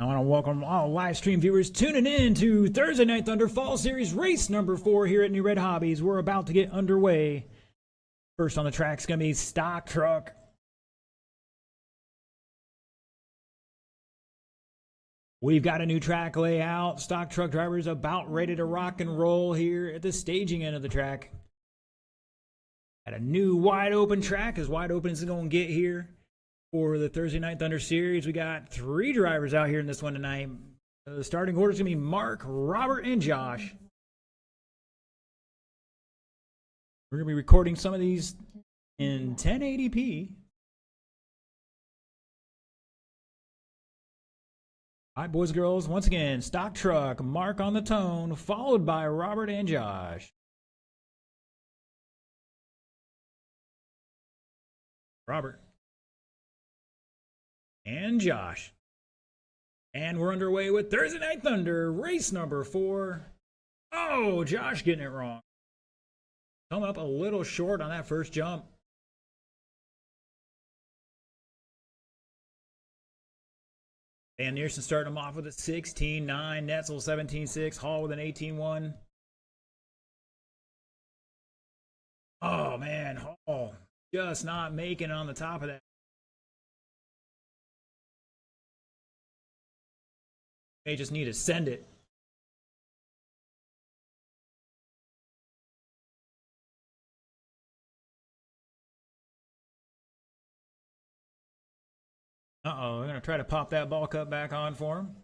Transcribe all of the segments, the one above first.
I want to welcome all live stream viewers tuning in to Thursday Night Thunder Fall Series race number 4 here at New Red Hobbies. We're about to get underway. First on the track is going to be Stock Truck. We've got a new track layout. Stock Truck drivers about ready to rock and roll here at the staging end of the track. Got a new wide open track, as wide open as it's going to get here. For the Thursday Night Thunder Series, we got 3 drivers out here in this one tonight. The starting order is going to be Mark, Robert, and Josh. We're going to be recording some of these in 1080p. All right, boys and girls, once again, Stock Truck, Mark on the tone, followed by Robert and Josh. Robert. And Josh. And we're underway with Thursday Night Thunder, race number 4. Oh, Josh getting it wrong. Come up a little short on that first jump. Van Neersen starting him off with a 16.9. Netzel 17.6. Hall with an 18.1. Oh, man. Hall just not making it on the top of that. They just need to send it. Uh-oh, we're going to try to pop that ball cut back on for him.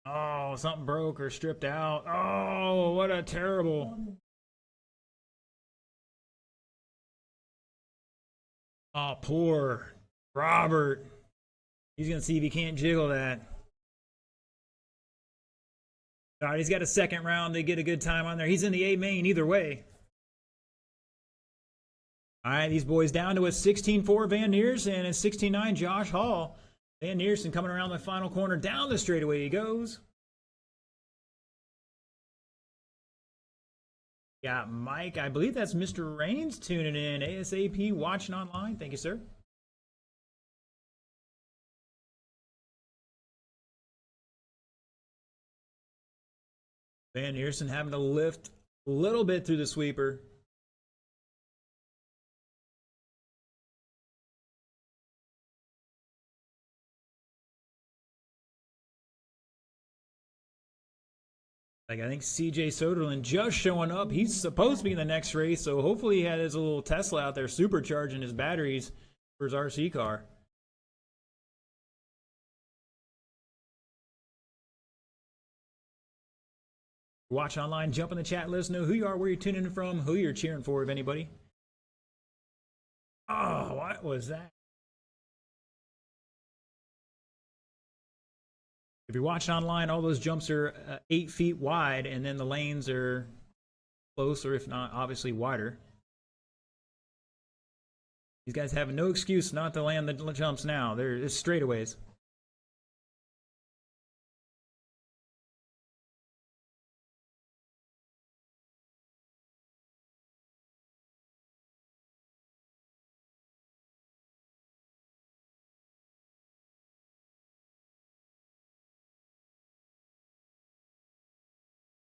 Oh, something broke or stripped out. Oh, what a terrible. Oh, poor Robert. He's going to see if he can't jiggle that. All right, he's got a second round. They get a good time on there. He's in the A main either way. All right, these boys down to a 16.4 Van Neersen and a 16.9 Josh Hall. Van Neersen coming around the final corner. Down the straightaway he goes. Got Mike. I believe that's Mr. Rains tuning in. ASAP watching online. Thank you, sir. Van Neersen having to lift a little bit through the sweeper. Like, I think CJ Soderlund just showing up. He's supposed to be in the next race, so hopefully he had his little Tesla out there supercharging his batteries for his RC car. Watch online, jump in the chat, let us know who you are, where you're tuning in from, who you're cheering for, if anybody. Oh, what was that? If you're watching online, all those jumps are 8 feet wide, and then the lanes are closer, if not obviously wider. These guys have no excuse not to land the jumps now. They're straightaways.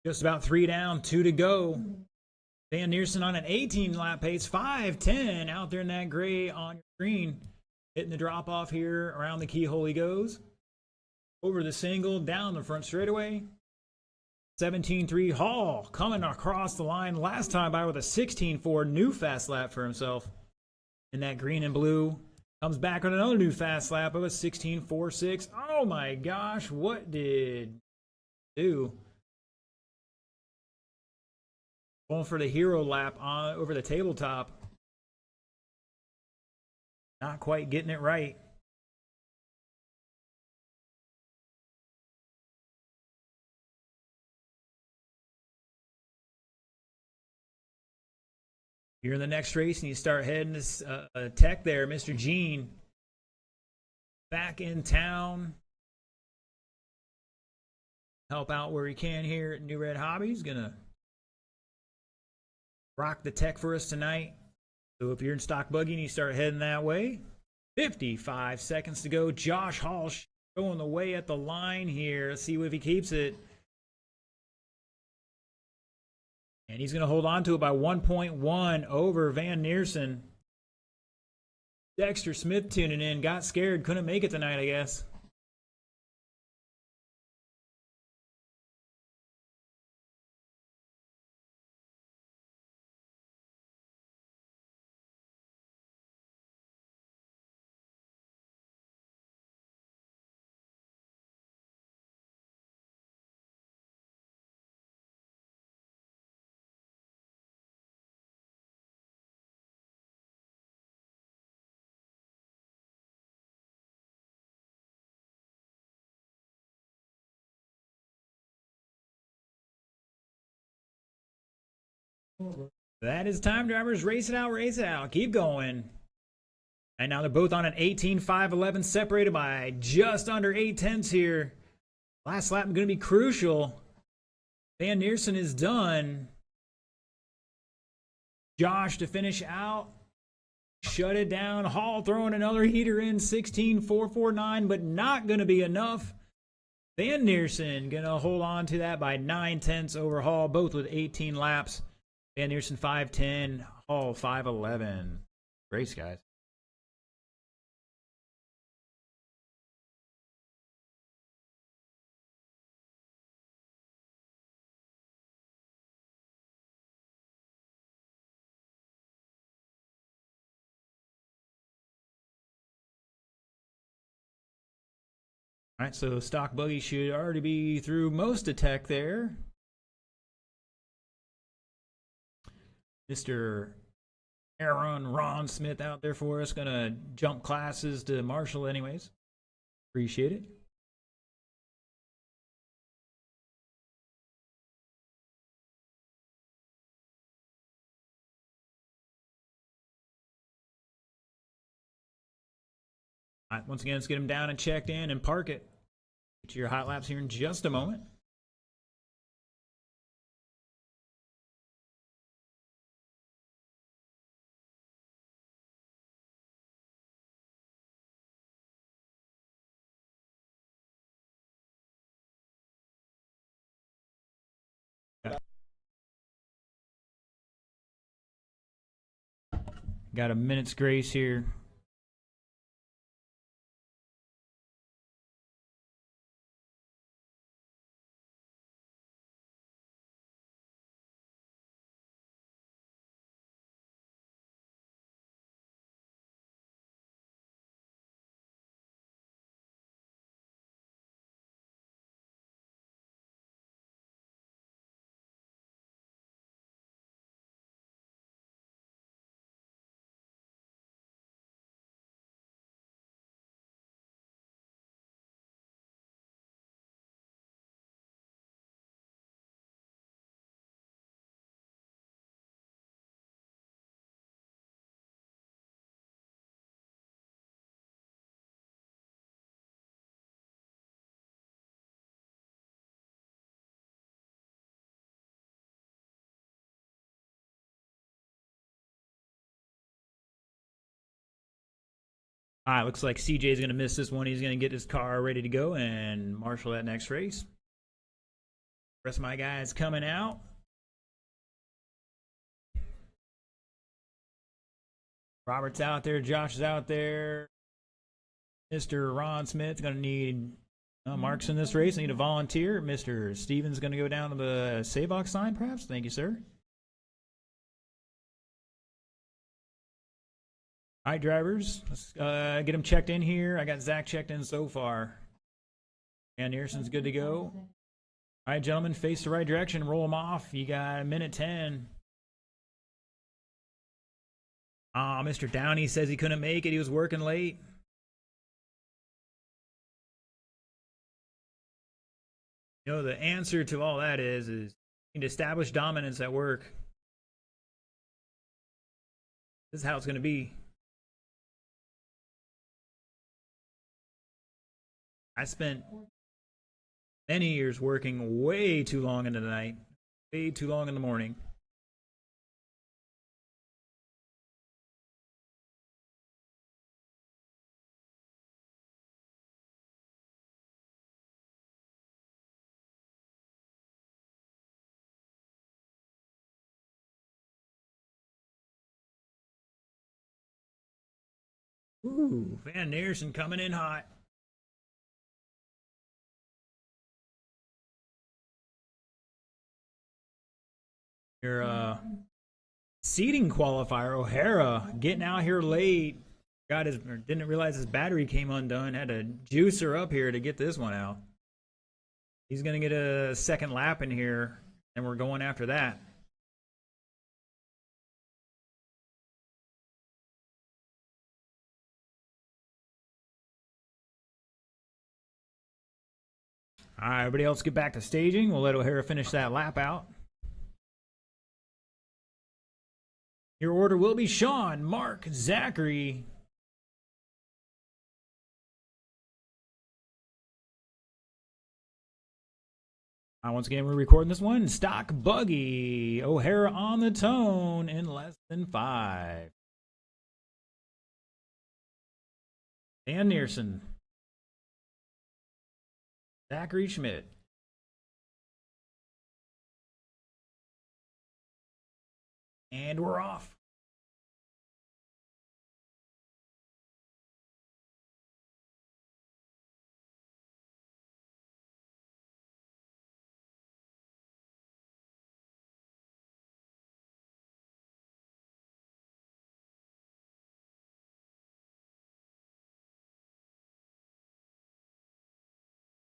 Just about 3 down, 2 to go. Van Neersen on an 18 lap pace, 5:10 out there in that gray on your screen. Hitting the drop off here around the keyhole he goes. Over the single, down the front straightaway. 17.3 Hall coming across the line last time by with a 16.4 new fast lap for himself. In that green and blue. Comes back on another new fast lap of a 16.46. Oh my gosh, what did do? Going for the hero lap on over the tabletop. Not quite getting it right. You're in the next race and you start heading to Tech there. Mr. Gene back in town. Help out where he can here at New Red Hobbies. Gonna rock the Tech for us tonight. So if you're in Stock Buggy and you start heading that way, 55 seconds to go. Josh Hall showing the way at the line here. Let's see if he keeps it. And he's going to hold on to it by 1.1 over Van Neersen. Dexter Smith tuning in. Got scared. Couldn't make it tonight, I guess. That is time, drivers. Race it out, race it out. Keep going. And now they're both on an 18.511, separated by just under 8/10 here. Last lap is going to be crucial. Van Neersen is done. Josh to finish out. Shut it down. Hall throwing another heater in, 16.449, but not going to be enough. Van Neersen going to hold on to that by 9/10 over Hall, both with 18 laps. Van Neersen 5:10, Hall 5:11. Race, guys. All right, so stock buggy should already be through most of tech there. Mr. Ron Smith out there for us. Gonna jump classes to Marshall anyways. Appreciate it. All right, once again, let's get him down and checked in and park it. Get to your hot laps here in just a moment. Got a minute's grace here. All right, looks like CJ is going to miss this one. He's going to get his car ready to go and marshal that next race. Rest of my guys coming out. Robert's out there. Josh is out there. Mr. Ron Smith's going to need marks in this race. I need a volunteer. Mr. Stevens going to go down to the Savox sign, perhaps. Thank you, sir. All right, drivers, let's get them checked in here. I got Zach checked in so far. And Neersen's good to go. All right, gentlemen, face the right direction. Roll them off. You got a minute 10. Mr. Downey says he couldn't make it. He was working late. You know, the answer to all that is you need to establish dominance at work. This is how it's going to be. I spent many years working way too long into the night, way too long in the morning. Ooh, Van Neersen coming in hot. Your seating qualifier, O'Hara, getting out here late. Didn't realize his battery came undone. Had to juicer up here to get this one out. He's gonna get a second lap in here, and we're going after that. All right, everybody else get back to staging. We'll let O'Hara finish that lap out. Your order will be Sean, Mark, Zachary. Once again, we're recording this one. Stock Buggy. O'Hara on the tone in less than 5. Dan Neersen. Zachary Schmidt. And we're off.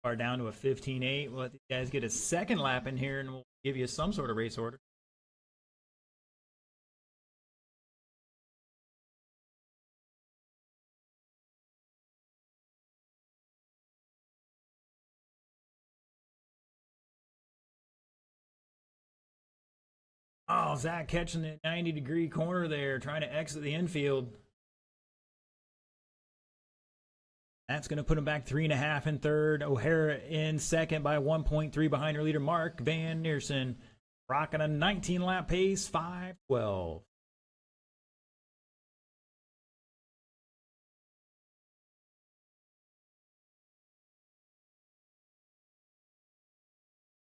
Are down to a 15-8. We'll let these guys get a second lap in here, and we'll give you some sort of race order. Oh, Zach catching the 90-degree corner there, trying to exit the infield. That's going to put him back 3.5 in third. O'Hara in second by 1.3 behind her leader, Mark Van Neersen. Rocking a 19-lap pace, 5:12.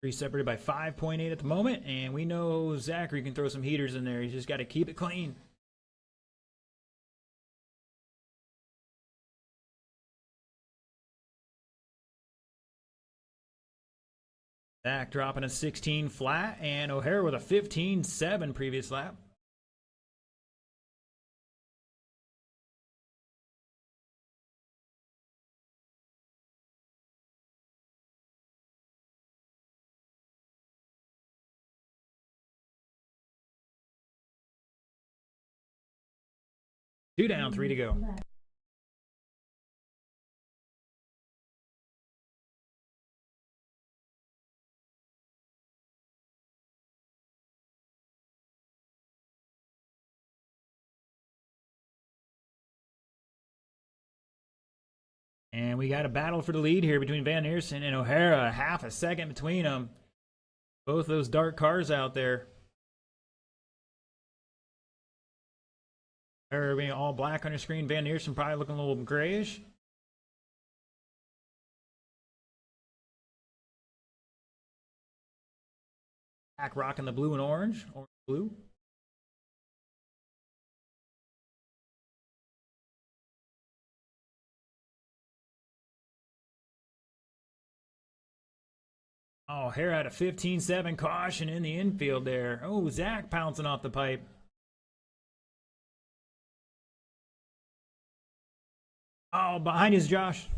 Three separated by 5.8 at the moment, and we know Zachary can throw some heaters in there. He's just got to keep it clean. Zach dropping a 16 flat, and O'Hara with a 15.7 previous lap. Two down, 3 to go. And we got a battle for the lead here between Van Neersen and O'Hara. Half a second between them. Both those dark cars out there. O'Hara being all black on your screen. Van Neersen probably looking a little grayish. Back rocking the blue and orange. Orange blue. Oh, O'Hara had a 15.7 caution in the infield there. Oh, Zach pouncing off the pipe. Oh, behind is Josh.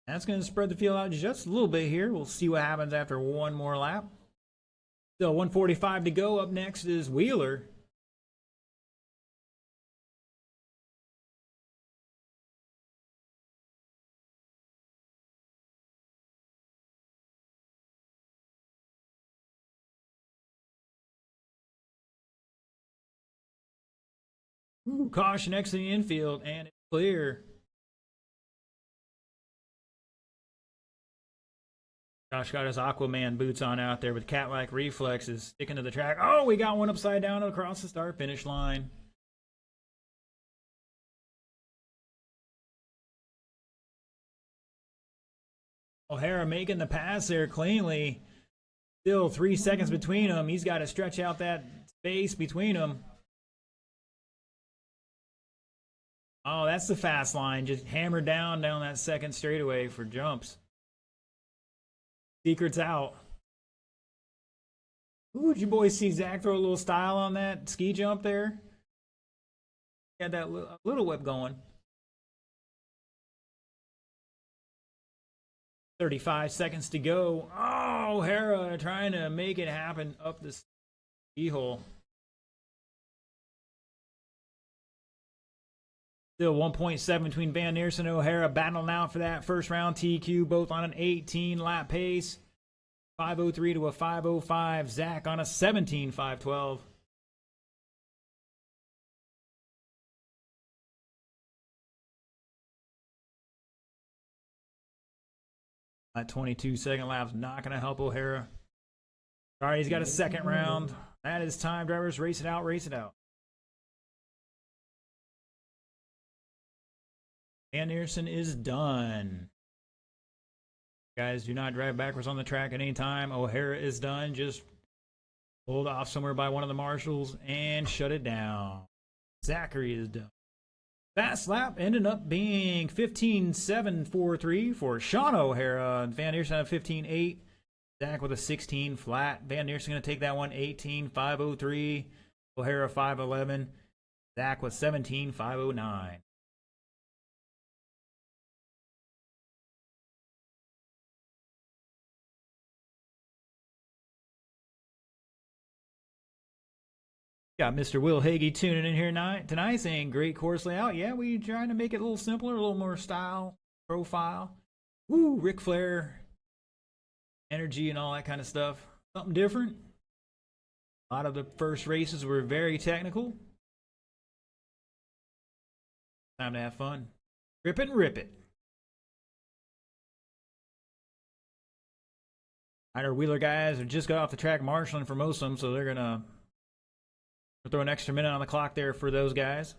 That's going to spread the field out just a little bit here. We'll see what happens after one more lap. Still 1:45 to go. Up next is Wheeler. Ooh, caution next to the infield, and it's clear. Josh got his Aquaman boots on out there with cat-like reflexes, sticking to the track. Oh, we got one upside down across the start-finish line. O'Hara making the pass there cleanly. Still 3 seconds between them. He's got to stretch out that space between them. Oh, that's the fast line. Just hammer down that second straightaway for jumps. Secret's out. Ooh, did you boys see Zach throw a little style on that ski jump there? He had that little whip going. 35 seconds to go. Oh, O'Hara trying to make it happen up the ski hole. Still 1.7 between Van Neersen and O'Hara, battling out for that first round TQ, both on an 18 lap pace. 5:03 to a 5:05. Zach on a 17:5:12. That 22-second lap's not going to help O'Hara. All right, he's got a second round. That is time, drivers. Race it out, race it out. Van Neersen is done. Guys, do not drive backwards on the track at any time. O'Hara is done. Just hold off somewhere by one of the marshals and shut it down. Zachary is done. Fast lap ended up being 15.743 for Sean O'Hara. Van Neersen had 15.8. Zach with a 16 flat. Van Neersen going to take that one 18.503. O'Hara 5.11. Zach with 17.509. Got Mr. Will Hagee tuning in here tonight saying great course layout. Yeah, we trying to make it a little simpler, a little more style, profile. Woo, Ric Flair, energy and all that kind of stuff. Something different. A lot of the first races were very technical. Time to have fun. Rip it and rip it. All right, our Wheeler guys have just got off the track marshaling for most of them, so they're going to throw an extra minute on the clock there for those guys.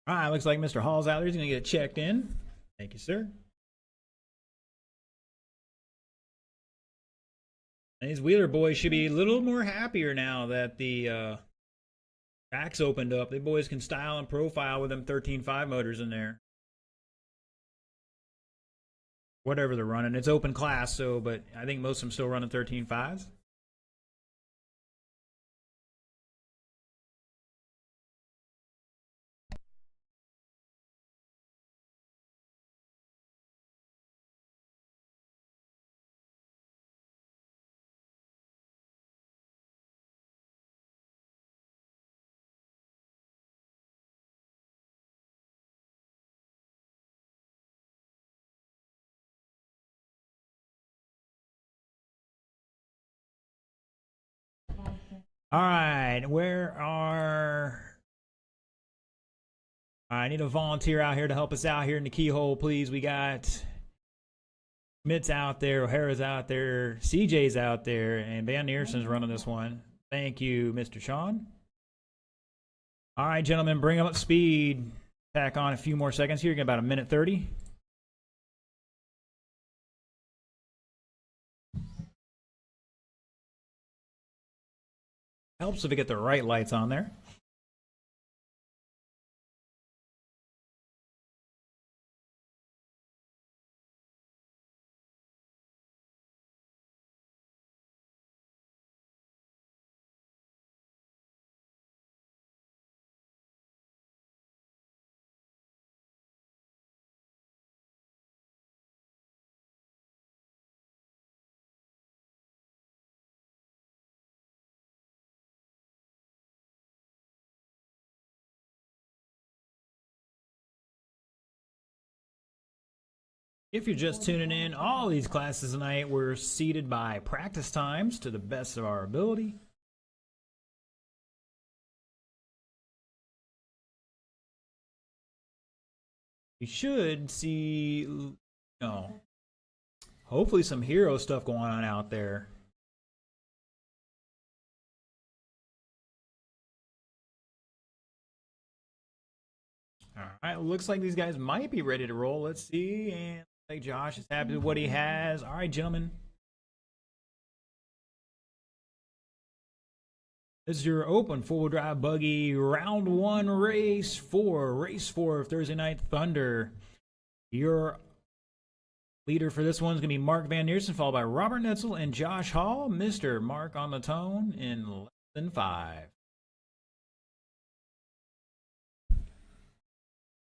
All right, looks like Mr. Hall's out there. He's going to get checked in. Thank you, sir. And these Wheeler boys should be a little more happier now that the track's opened up. The boys can style and profile with them 13.5 motors in there. Whatever they're running. It's open class, so, but I think most of them still running 13.5s. All right, where are... I need a volunteer out here to help us out here in the keyhole, please. We got Mitt's out there, O'Hara's out there, CJ's out there, and Van Neersen's running this one. Thank you, Mr. Sean. All right, gentlemen, bring them up speed. Tack on a few more seconds here. Get about a minute 30. Helps if we get the right lights on there. If you're just tuning in, all these classes tonight were seeded by practice times to the best of our ability. You should see, hopefully some hero stuff going on out there. All right, looks like these guys might be ready to roll. Let's see. And like Josh is happy with what he has. All right, gentlemen. This is your open four-wheel drive buggy round one race four of Thursday Night Thunder. Your leader for this one is going to be Mark Van Neersen, followed by Robert Netzel and Josh Hall. Mr. Mark on the tone in less than 5.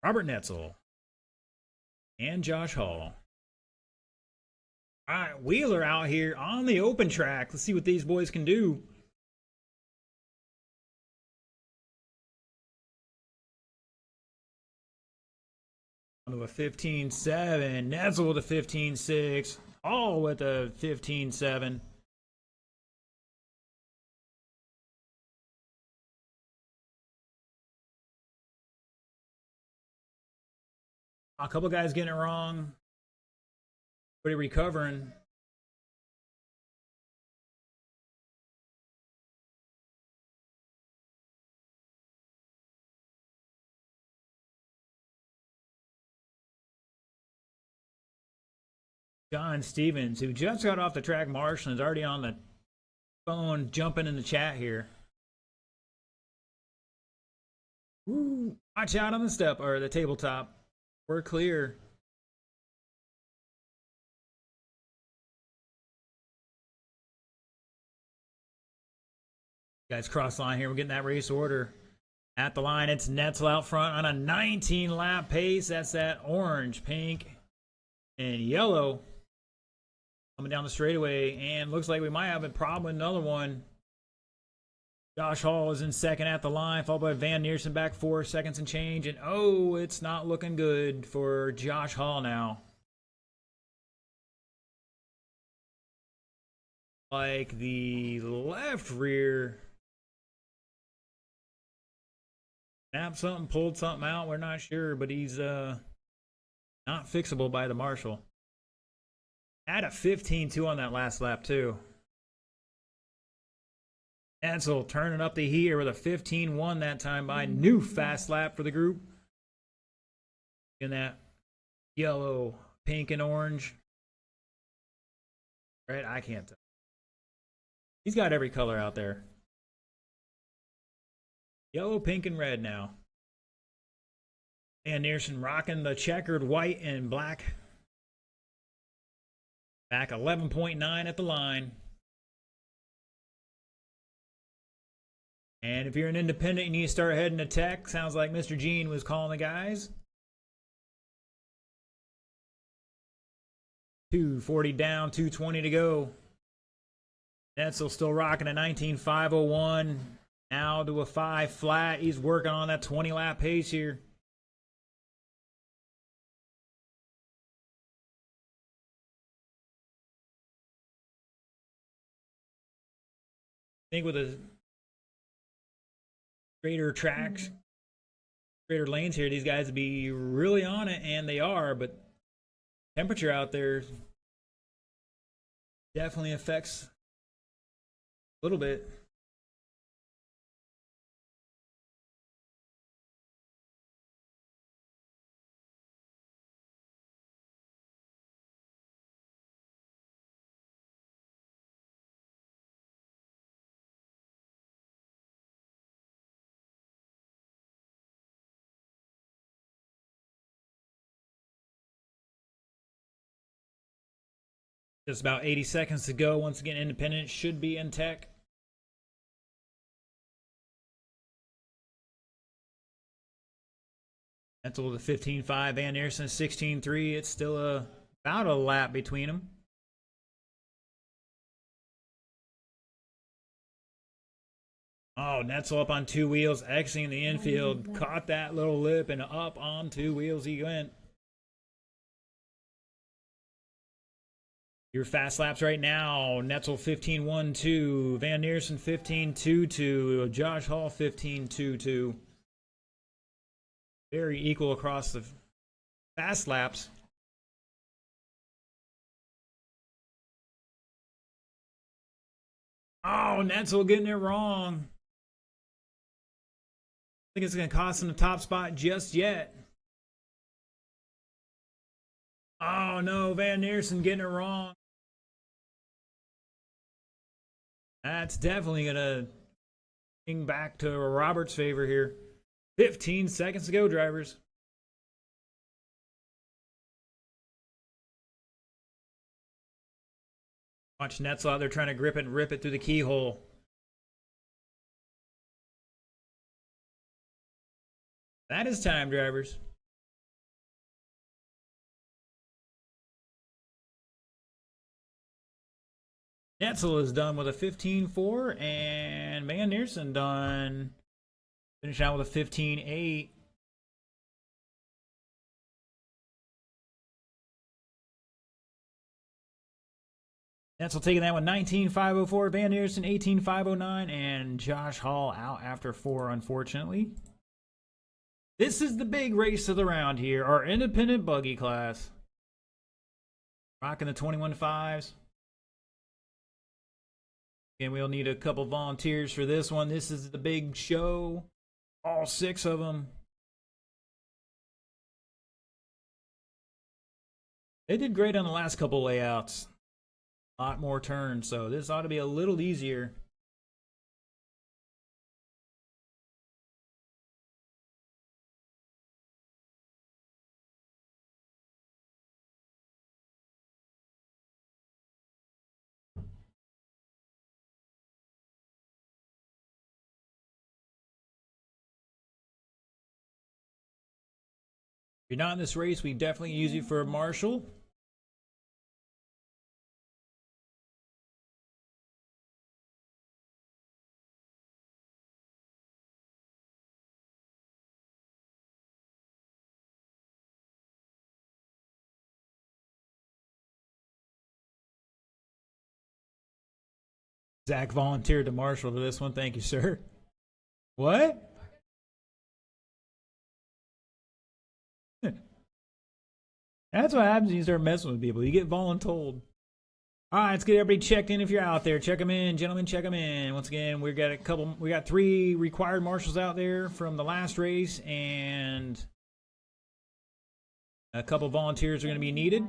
Robert Netzel and Josh Hall. All right, Wheeler out here on the open track. Let's see what these boys can do. With a 15.7, Netzel with a 15.6, Hall with a 15.7. A couple guys getting it wrong. Pretty recovering. John Stevens, who just got off the track marshal, is already on the phone jumping in the chat here. Woo. Watch out on the step or the tabletop. We're clear. Guys cross line here. We're getting that race order. At the line, it's Netzel out front on a 19 lap pace. That's that orange, pink, and yellow. Coming down the straightaway, and looks like we might have a problem with another one. Josh Hall is in second at the line, followed by Van Neersen back 4 seconds and change. And oh, it's not looking good for Josh Hall now. Like the left rear snapped something, pulled something out. We're not sure, but he's not fixable by the marshal. Had a 15.2 on that last lap, too. Netzel turning up the heat here with a 15.1 that time by new fast lap for the group. In that yellow, pink, and orange. Right? I can't tell. He's got every color out there. Yellow, pink, and red now. Van Neersen rocking the checkered white and black. Back 11.9 at the line. And if you're an independent, you need to start heading to tech. Sounds like Mr. Gene was calling the guys. 240 down, 220 to go. Netzel still rocking a 19.501. Now to a 5 flat. He's working on that 20 lap pace here. I think with a straighter tracks, straighter lanes here, these guys would be really on it, and they are, but temperature out there definitely affects a little bit. Just about 80 seconds to go. Once again, Independent should be in tech. That's a little 15.5. Van Aerson 16.3. It's still about a lap between them. Oh, Netzel up on two wheels, exiting the infield. Caught that little lip and up on two wheels he went. Your fast laps right now. Netzel 15.12. Van Aerson 15.22. Josh Hall 15.22. Very equal across the fast laps. Oh, Netzel getting it wrong. I think it's going to cost him the top spot just yet. Oh no, Van Aerson getting it wrong. That's definitely going to bring back to Robert's favor here. 15 seconds to go, drivers. Watch Netzel out there trying to grip it and rip it through the keyhole. That is time, drivers. Netzel is done with a 15.4, and Van Aerson done. Finish out with a 15.8. Netzel taking that one 19.504. Van Aerson 18.509, and Josh Hall out after 4, unfortunately. This is the big race of the round here, our independent buggy class. Rocking the 21.5s. And we'll need a couple volunteers for this one. This is the big show. All 6 of them. They did great on the last couple layouts. A lot more turns, so this ought to be a little easier. If you're not in this race, we definitely use you for a marshal. Zach volunteered to marshal to this one. Thank you, sir. What? That's what happens when you start messing with people. You get voluntold. All right, let's get everybody checked in. If you're out there, check them in, gentlemen. Check them in. Once again, we got 3 required marshals out there from the last race, and a couple volunteers are going to be needed.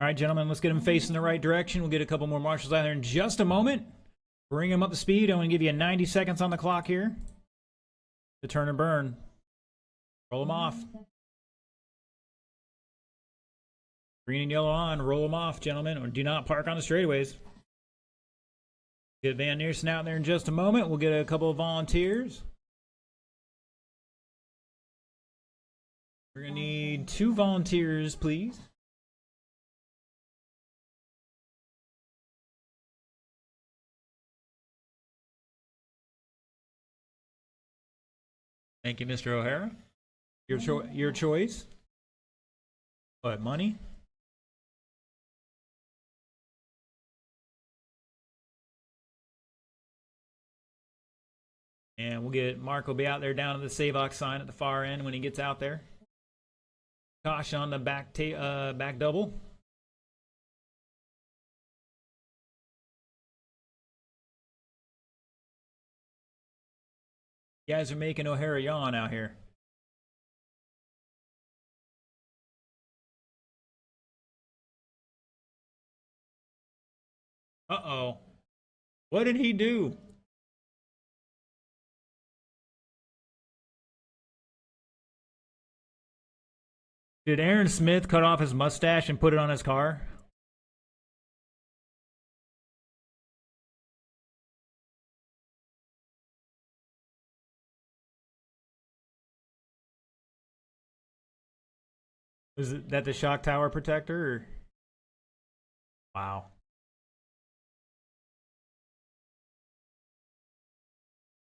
All right, gentlemen, let's get them facing the right direction. We'll get a couple more marshals out there in just a moment. Bring them up to speed. I'm going to give you 90 seconds on the clock here to turn and burn. Roll them off. Green and yellow on. Roll them off, gentlemen. Or do not park on the straightaways. Get Van Aerson out there in just a moment. We'll get a couple of volunteers. We're going to need 2 volunteers, please. Thank you, Mr. O'Hara. Your choice. What, money? And we'll get Mark will be out there down to the Savox sign at the far end when he gets out there. Caution on the back double. You guys are making O'Hara yawn out here. Uh-oh. What did he do? Did Aaron Smith cut off his mustache and put it on his car? Was that the shock tower protector? Or? Wow.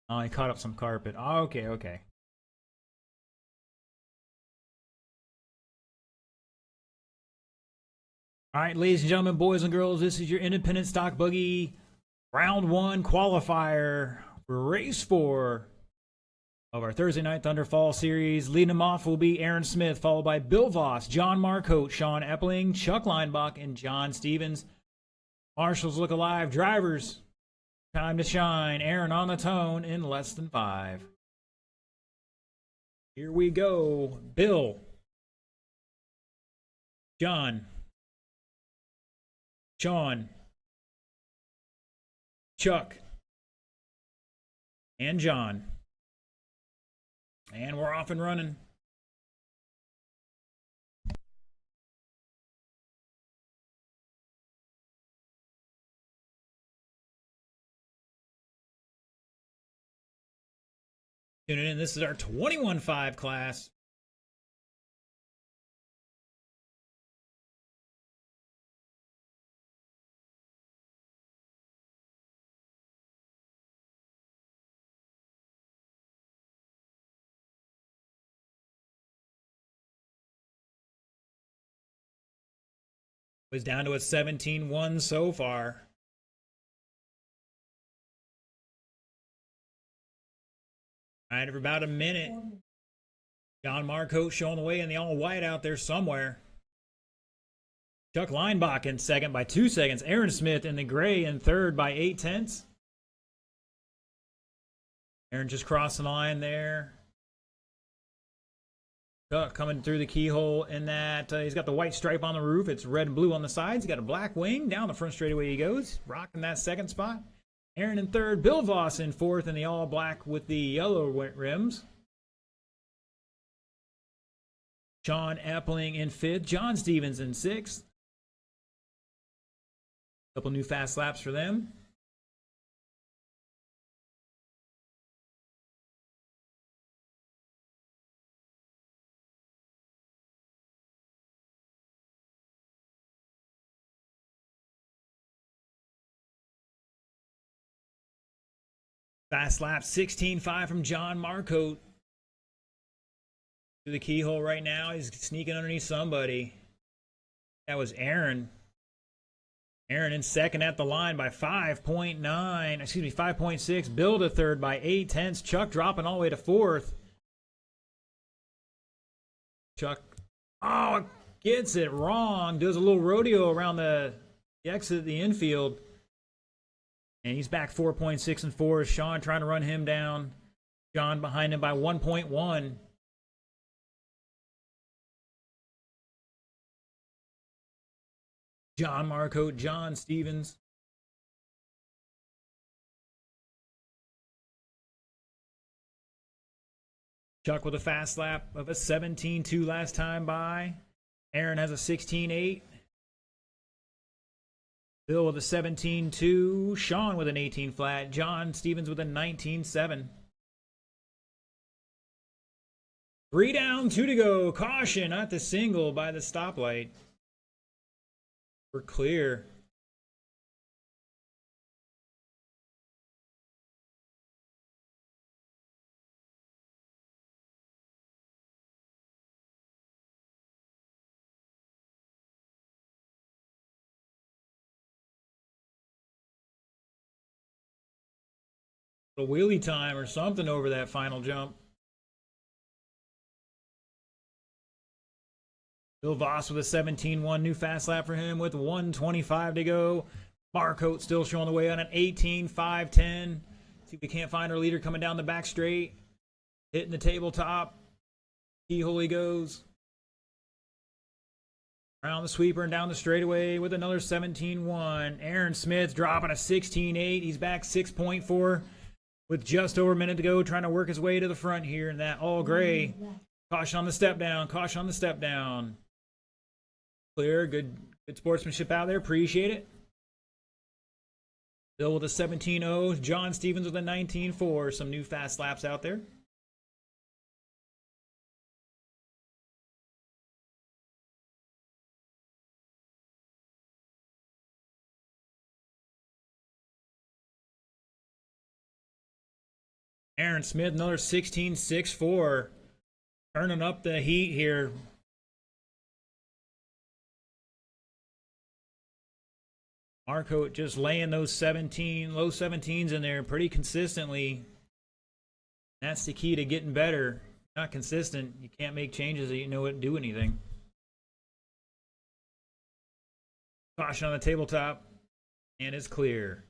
Oh, he caught up some carpet. Oh, okay, okay. All right, ladies and gentlemen, boys and girls, this is your independent stock buggy round 1 qualifier for race 4 of our Thursday Night Thunderfall series. Leading them off will be Aaron Smith, followed by Bill Voss, John Marcotte, Sean Epling, Chuck Leinbach, and John Stevens. Marshals look alive. Drivers, time to shine. Aaron on the tone in less than 5. Here we go. Bill, John, Sean, Chuck, and John. And we're off and running. Tuning in. This is our 21.5 class. Was down to a 17-1 so far. All right, for about a minute. John Marcotte showing the way in the all-white out there somewhere. Chuck Leinbach in second by 2 seconds. Aaron Smith in the gray in third by 0.8. Aaron just crossing the line there. Chuck coming through the keyhole in that. He's got the white stripe on the roof. It's red and blue on the sides. He's got a black wing. Down the front straightaway he goes. Rocking that second spot. Aaron in third. Bill Voss in fourth in the all black with the yellow rims. Sean Epling in fifth. John Stevens in sixth. Couple new fast laps for them. Fast lap 16.5 from John Marcotte. To the keyhole right now. He's sneaking underneath somebody. That was Aaron. Aaron in second at the line by 5.9. Excuse me, 5.6. Bill to third by 0.8. Chuck dropping all the way to fourth. Chuck, oh, gets it wrong. Does a little rodeo around the exit of the infield. And he's back 4.6 and 4. Sean trying to run him down. John behind him by 1.1. John Marcotte, John Stevens. Chuck with a fast lap of a 17.2 last time by. Aaron has a 16.8. Bill with a 17.2. Sean with an 18 flat. John Stevens with a 19.7. 3 down, 2 to go. Caution at the single by the stoplight. We're clear. A wheelie time or something over that final jump. Bill Voss with a 17.1, new fast lap for him with 1:25 to go. Marcotte still showing the way on an 18.5.10. See if we can't find our leader coming down the back straight. Hitting the tabletop. Keyhole he goes. Around the sweeper and down the straightaway with another 17-1. Aaron Smith dropping a 16-8. He's back 6.4 with just over a minute to go, trying to work his way to the front here in that all gray. Caution on the step down. Caution on the step down. Clear. Good sportsmanship out there. Appreciate it. Bill with a 17-0. John Stevens with a 19-4. Some new fast laps out there. Aaron Smith, another 16.64. Turning up the heat here. Marco just laying those low 17s in there pretty consistently. That's the key to getting better. Not consistent, you can't make changes that you know wouldn't do anything. Caution on the tabletop, and it's clear.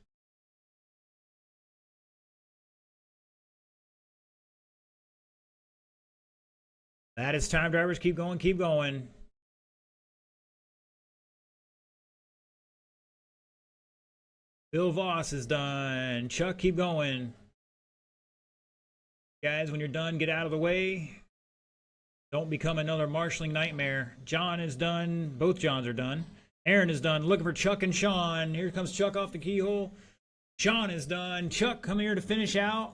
That is time, drivers. Keep going, keep going. Bill Voss is done. Chuck, keep going. Guys, when you're done, get out of the way. Don't become another marshalling nightmare. John is done. Both Johns are done. Aaron is done. Looking for Chuck and Sean. Here comes Chuck off the keyhole. Sean is done. Chuck, come here to finish out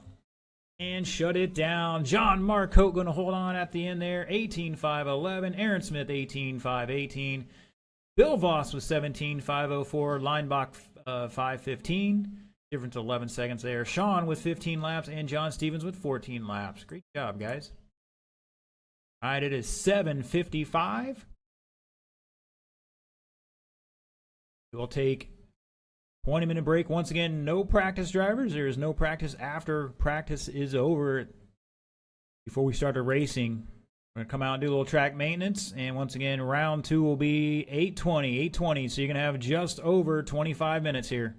and shut it down. John Marcotte going to hold on at the end there. 18.511. Aaron Smith, 18.518. Bill Voss was 17.504. Linebach, 5:15. Difference 11 seconds there. Sean with 15 laps and John Stevens with 14 laps. Great job, guys. All right, it is 7:55. We'll take 20-minute break. Once again, no practice, drivers. There is no practice after practice is over. Before we start the racing, we're going to come out and do a little track maintenance. And once again, round 2 will be 8:20. So you're going to have just over 25 minutes here.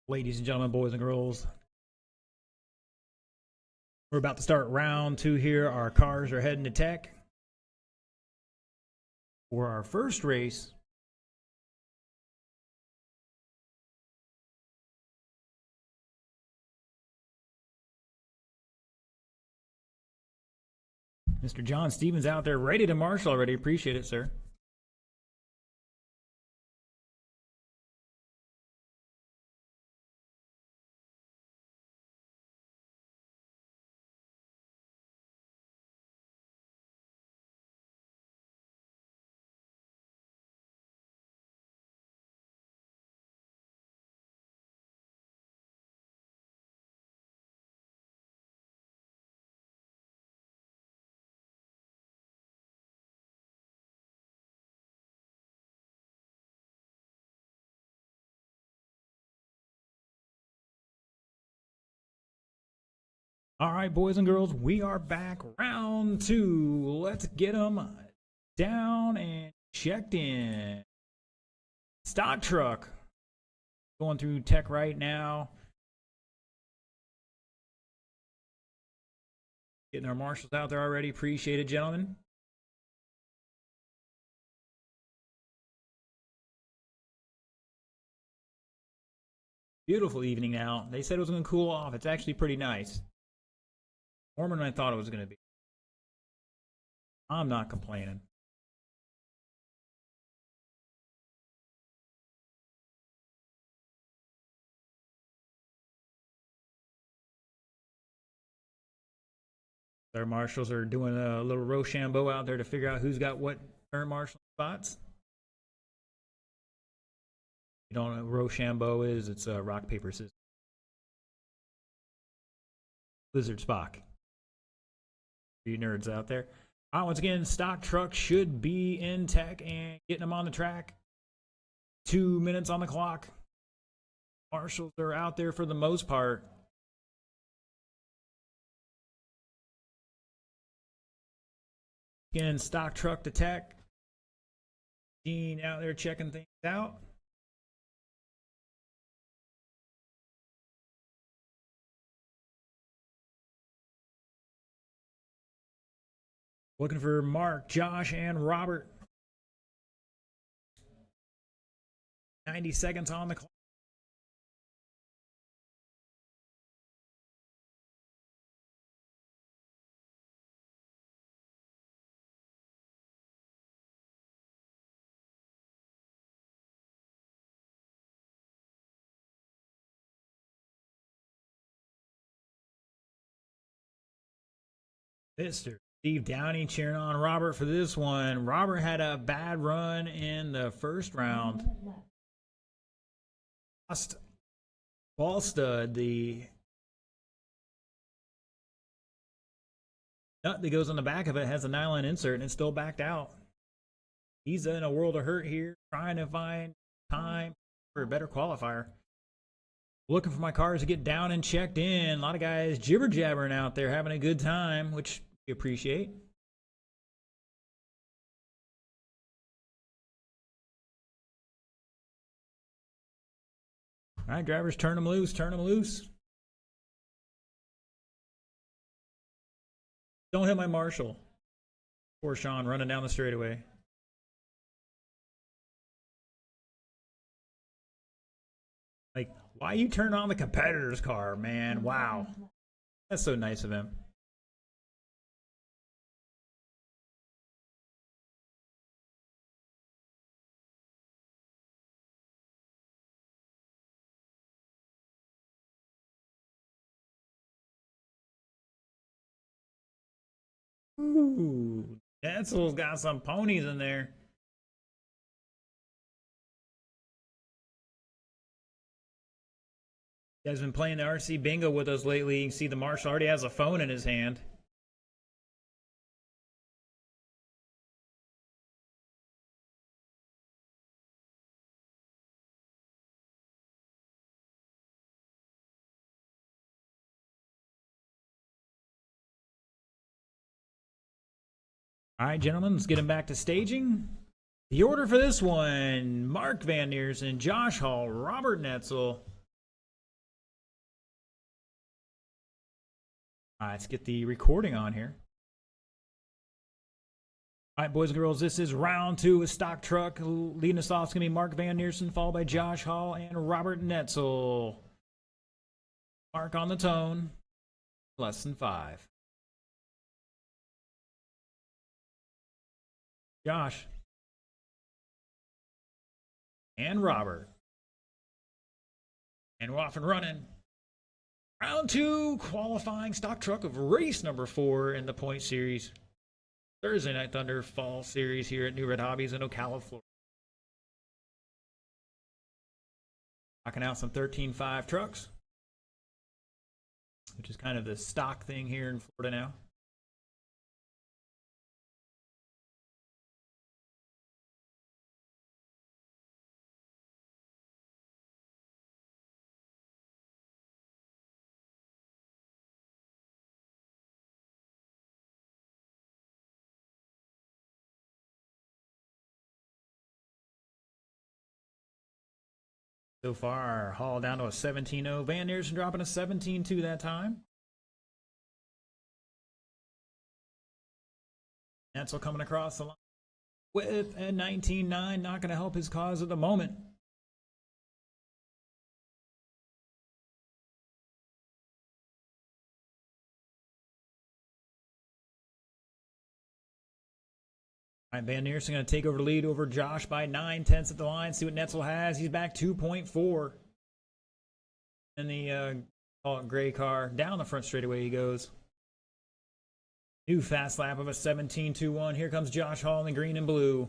Ladies and gentlemen, boys and girls, we're about to start round 2 here. Our cars are heading to tech for our first race. Mr. John Stevens out there ready to marshal already. Appreciate it, sir. All right, boys and girls, we are back. Round 2. Let's get them down and checked in. Stock truck going through tech right now. Getting our marshals out there already. Appreciate it, gentlemen. Beautiful evening now. They said it was going to cool off. It's actually pretty nice. Warmer than I thought it was going to be. I'm not complaining. Our marshals are doing a little Rochambeau out there to figure out who's got what current marshal spots. You don't know what Rochambeau is? It's rock, paper, scissors. Lizard Spock. You nerds out there. All right, once again, stock truck should be in tech and getting them on the track. 2 minutes on the clock. Marshals are out there for the most part. Again, stock truck to tech. Dean out there checking things out. Looking for Mark, Josh, and Robert. 90 seconds on the clock. Mr. Steve Downey cheering on Robert for this one. Robert had a bad run in the first round. Lost ball stud, the nut that goes on the back of it has a nylon insert and it's still backed out. He's in a world of hurt here, trying to find time for a better qualifier. Looking for my cars to get down and checked in. A lot of guys jibber jabbering out there, having a good time, which we appreciate. All right, drivers, turn them loose, turn them loose. Don't hit my marshal. Poor Sean running down the straightaway. Like, why you turn on the competitor's car, man? Wow. That's so nice of him. Ooh, Netzel's got some ponies in there. You guys been playing the RC bingo with us lately. You can see the marshal already has a phone in his hand. All right, gentlemen, let's get him back to staging. The order for this one: Mark Van Neersen, Josh Hall, Robert Netzel, All right, let's get the recording on here. All right, boys and girls, this is round 2 with Stock Truck. Leading us off is going to be Mark Van Neersen, followed by Josh Hall and Robert Netzel. Mark on the tone, less than 5. Josh. And Robert. And we're off and running. Round 2, qualifying Stock Truck of race number 4 in the point series. Thursday Night Thunder Fall Series here at New Red Hobbies in Ocala, Florida. Knocking out some 13.5 trucks, which is kind of the stock thing here in Florida now. So far, Hall down to a 17-0. Van Neersen dropping a 17-2 that time. Netzel coming across the line with a 19-9. Not going to help his cause at the moment. All right, Van Neersen going to take over the lead over Josh by 9/10 at the line. See what Netzel has. He's back 2.4. And the gray car down the front straightaway he goes. New fast lap of a 17.21. Here comes Josh Hall in the green and blue.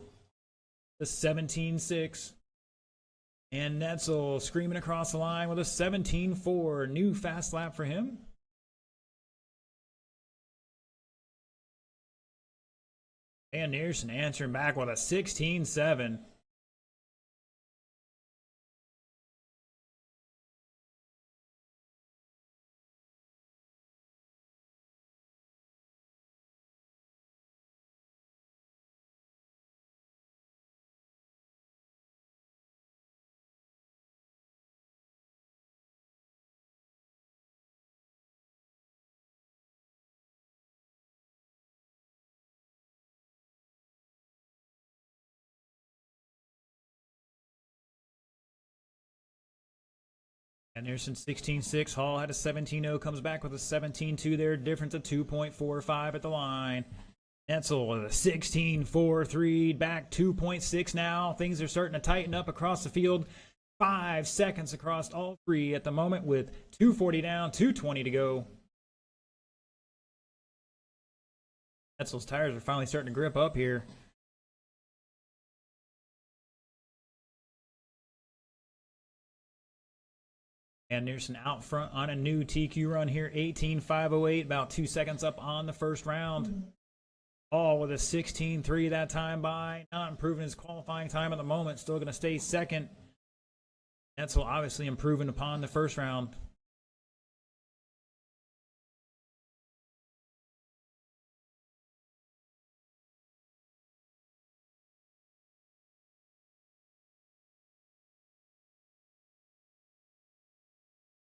The 17.6. And Netzel screaming across the line with a 17.4. New fast lap for him. Van Neersen answering back with a 16.7. Van Neersen 16.6. Hall had a 17.0. Comes back with a 17.2 there. Difference of 2.45 at the line. Netzel with a 16.43. Back 2.6 now. Things are starting to tighten up across the field. 5 seconds across all three at the moment with 2:40 down, 2:20 to go. Netzel's tires are finally starting to grip up here. And Neersen out front on a new TQ run here, 18.508, about 2 seconds up on the first round. All with a 16.3 that time by. Not improving his qualifying time at the moment, still going to stay second. Netzel obviously improving upon the first round.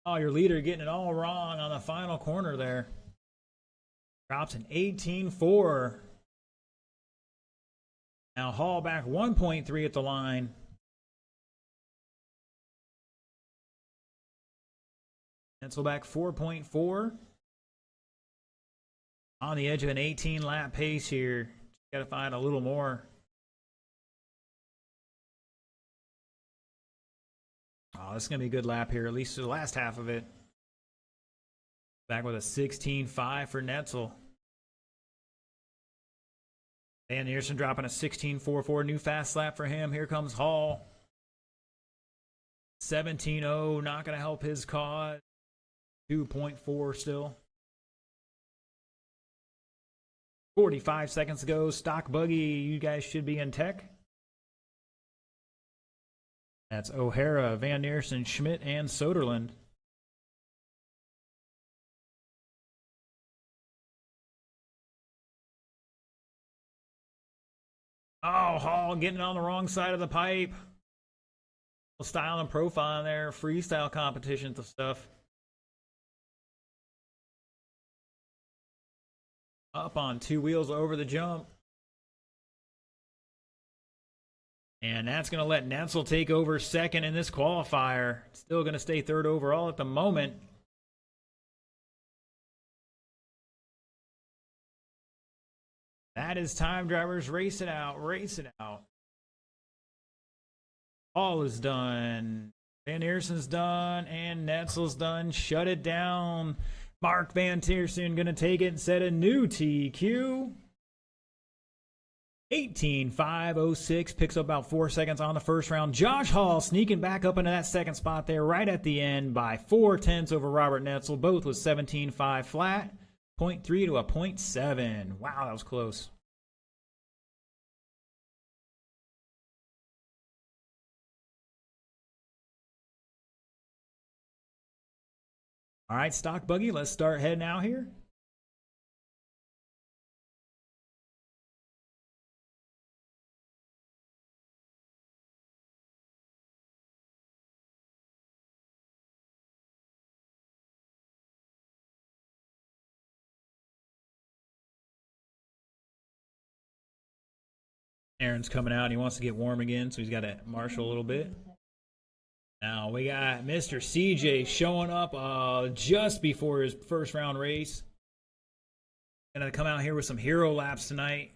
Oh, your leader getting it all wrong on the final corner there. Drops an 18.4. Now Hall back 1.3 at the line. Netzel back 4.4. On the edge of an 18-lap pace here. Got to find a little more. Oh, this is going to be a good lap here, at least for the last half of it. Back with a 16.5 for Netzel. Van Neersen dropping a 16.44. New fast lap for him. Here comes Hall. 17.0. Not going to help his cause. 2.4 still. 45 seconds to go. Stock buggy. You guys should be in tech. That's O'Hara, Van Neersen, Schmidt, and Soderlund. Oh, Hall getting on the wrong side of the pipe. Style and profile in there, freestyle competitions and stuff. Up on two wheels over the jump. And that's going to let Netzel take over second in this qualifier. Still going to stay third overall at the moment. That is time, drivers. Race it out. Race it out. All is done. Van Eerson's done. And Netzel's done. Shut it down. Mark Van Teersen going to take it and set a new TQ. 18.506, picks up about 4 seconds on the first round. Josh Hall sneaking back up into that second spot there right at the end by 4/10 over Robert Netzel. Both with 17.5 flat, 0.3 to a 0.7. Wow, that was close. All right, stock buggy, let's start heading out here. Aaron's coming out. He wants to get warm again, so he's got to marshal a little bit. Now we got Mr. CJ showing up just before his first round race. Gonna come out here with some hero laps tonight.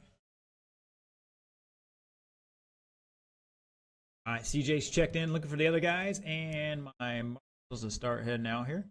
All right, CJ's checked in, looking for the other guys, and my marshals to start heading out here.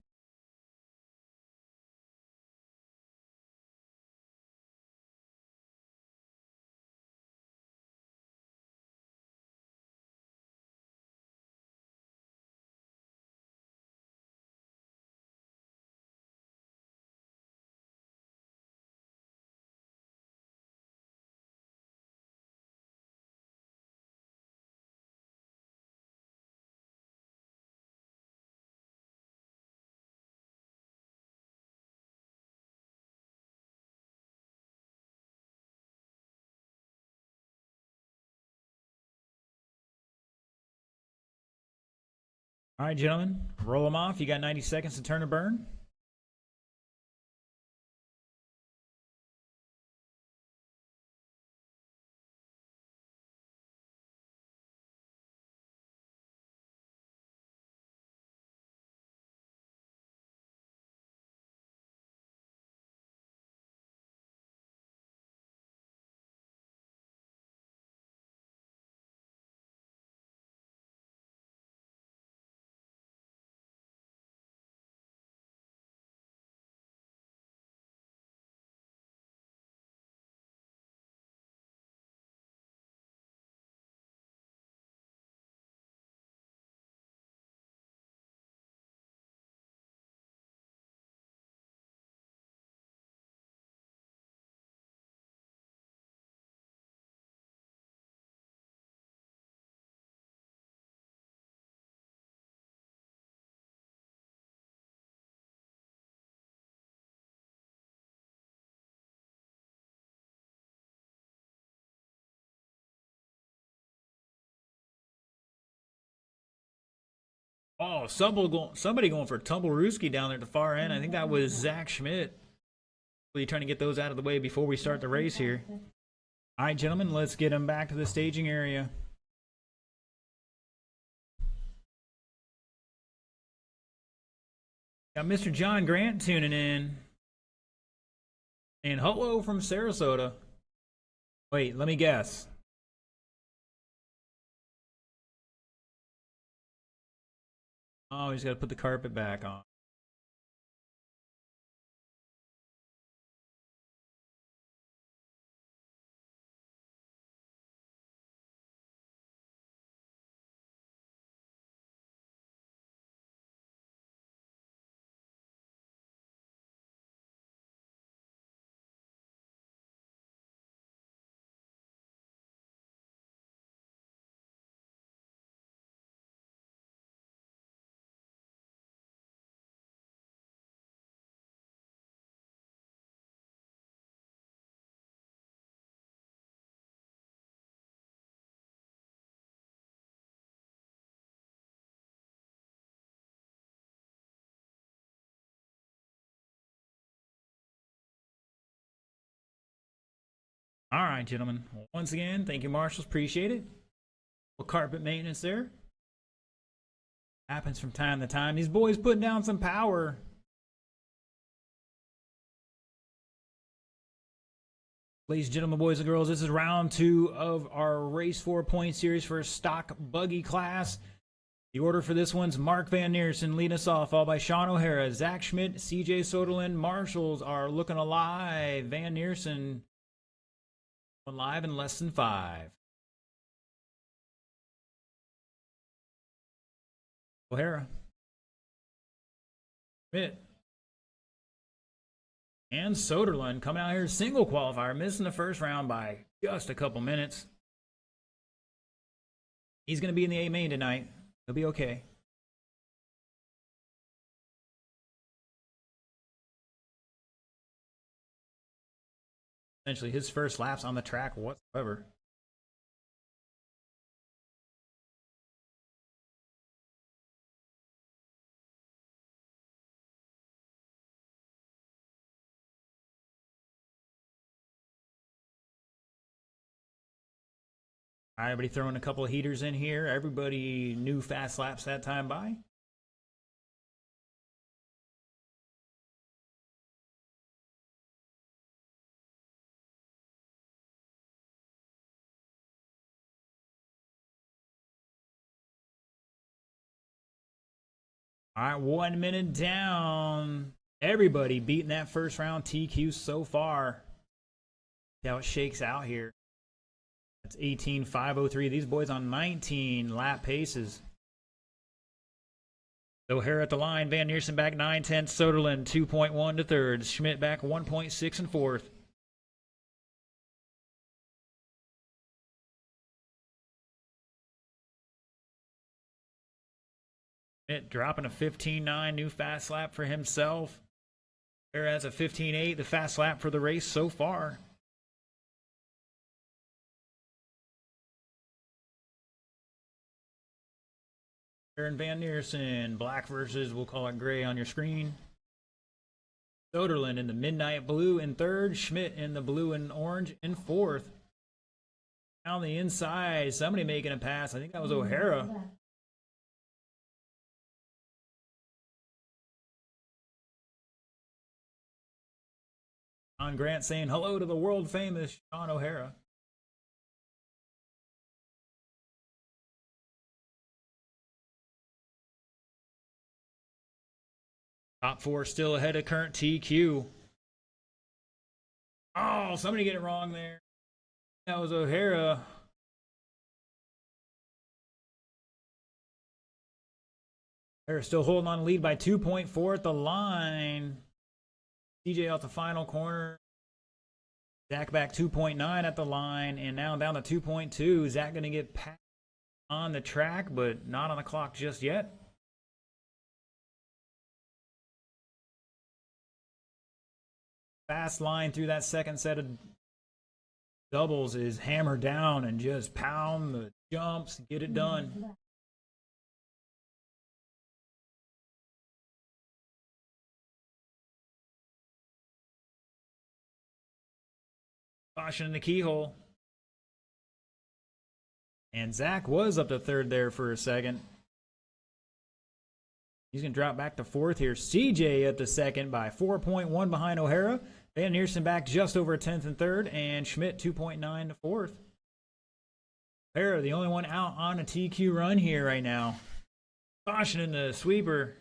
All right, gentlemen, roll them off. You got 90 seconds to turn or burn. Oh, somebody going for Tumblerooski down there at the far end. I think that was Zach Schmidt. Really trying to get those out of the way before we start the race here. All right, gentlemen, let's get them back to the staging area. Got Mr. John Grant tuning in. And hello from Sarasota. Wait, let me guess. Oh, he's got to put the carpet back on. All right, gentlemen. Once again, thank you, marshals. Appreciate it. Well, carpet maintenance there. Happens from time to time. These boys putting down some power. Ladies and gentlemen, boys and girls, this is round 2 of our Race 4 point series for stock buggy class. The order for this one's Mark Van Neersen leading us off, followed by Sean O'Hara, Zach Schmidt, CJ Soderlund. Marshals are looking alive. Van Neersen going live in less than 5. O'Hara, Schmidt, and Soderlund coming out here single qualifier, missing the first round by just a couple minutes. He's going to be in the A main tonight. He'll be okay. Essentially his first laps on the track whatsoever. All right, everybody throwing a couple of heaters in here. Everybody new fast laps that time by. All right, 1 minute down. Everybody beating that first round TQ so far. See how it shakes out here. That's 18.503. These boys on 19 lap paces. O'Hara at the line. Van Neersen back 9/10. Soderlund 2.1 to third. Schmidt back 1.6 and fourth. Schmidt dropping a 15.9. New fast lap for himself. O'Hara has a 15.8. The fast lap for the race so far. Aaron Van Neersen, black versus, we'll call it gray on your screen. Soderlund in the midnight blue in third. Schmidt in the blue and orange in fourth. Down the inside, somebody making a pass. I think that was O'Hara. John Grant saying hello to the world famous Sean O'Hara. Top 4 still ahead of current TQ. Oh, somebody get it wrong there. That was O'Hara. O'Hara still holding on to lead by 2.4 at the line. CJ out the final corner. Zach back 2.9 at the line, and now down to 2.2. Zach going to get passed on the track, but not on the clock just yet. Fast line through that second set of doubles is hammer down and just pound the jumps, get it done. Caution in the keyhole. And Zach was up to third there for a second. He's going to drop back to fourth here. CJ at the second by 4.1 behind O'Hara. Van Neersen back just over 10th and third. And Schmidt 2.9 to fourth. O'Hara, the only one out on a TQ run here right now. Caution in the sweeper.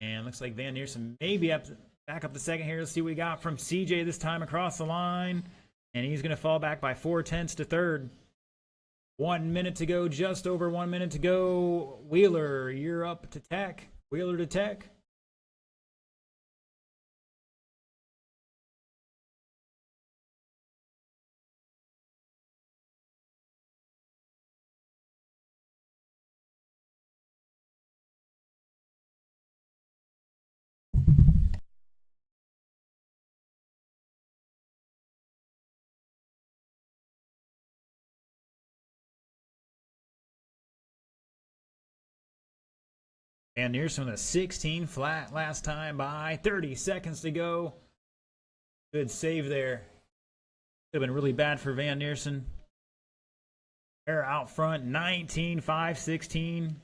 And looks like Van Neersen maybe back up the second here. Let's see what we got from CJ this time across the line. And he's going to fall back by 0.4 to third. 1 minute to go, just over 1 minute to go. Wheeler, you're up to tech. Wheeler to tech. Van Neersen with a 16 flat last time by 30 seconds to go. Good save there. Could have been really bad for Van Neersen. They're out front, 19, 5, 16.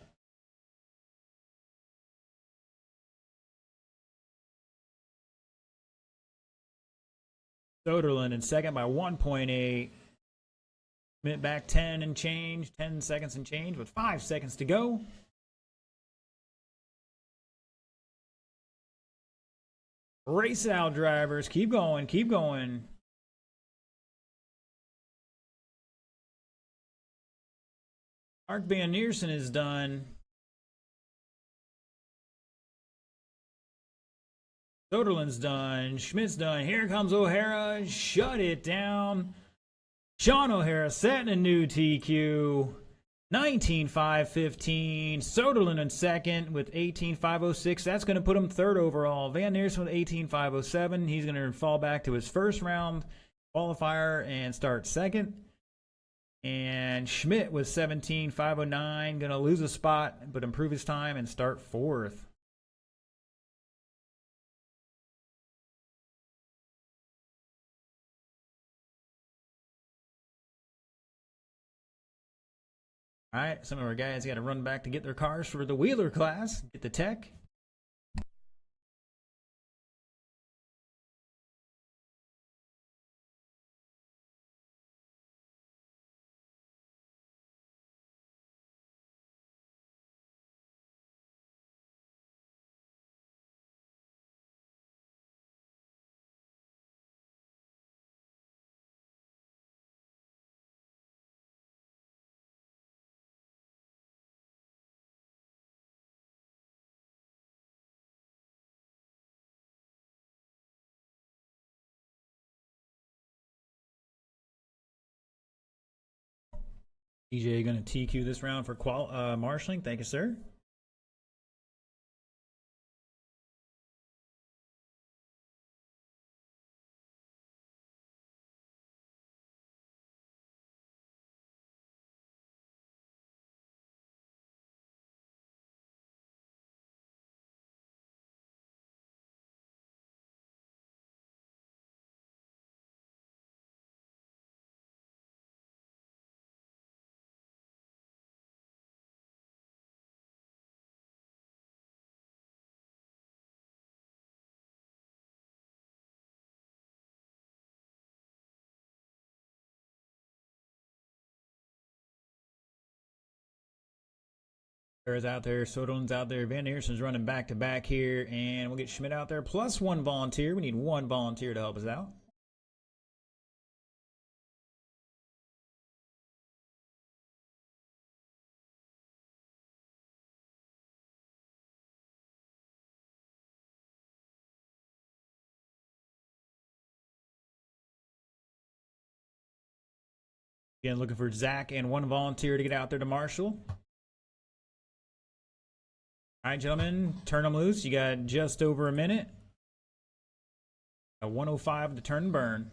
Soderlund in second by 1.8. Schmidt back 10 and change, 10 seconds and change with 5 seconds to go. Race it out, drivers. Keep going, keep going. Mark Van Neersen is done. Soderlund's done. Schmidt's done. Here comes O'Hara. Shut it down. Sean O'Hara setting a new TQ. 19.515. Soderlund in second with 18.506. That's going to put him third overall. Van Neersen with 18.507. He's going to fall back to his first round qualifier and start second. And Schmidt with 17.509. Going to lose a spot, but improve his time and start fourth. All right, some of our guys got to run back to get their cars for the Wheeler class, get the tech. DJ going to TQ this round for marshalling. Thank you, sir. There's out there, Soderlund's out there, Van Neersen's running back to back here, and we'll get Schmidt out there plus one volunteer. We need one volunteer to help us out. Again, looking for Zach and one volunteer to get out there to marshal. All right, gentlemen, turn them loose. You got just over a minute. A 105 to turn and burn.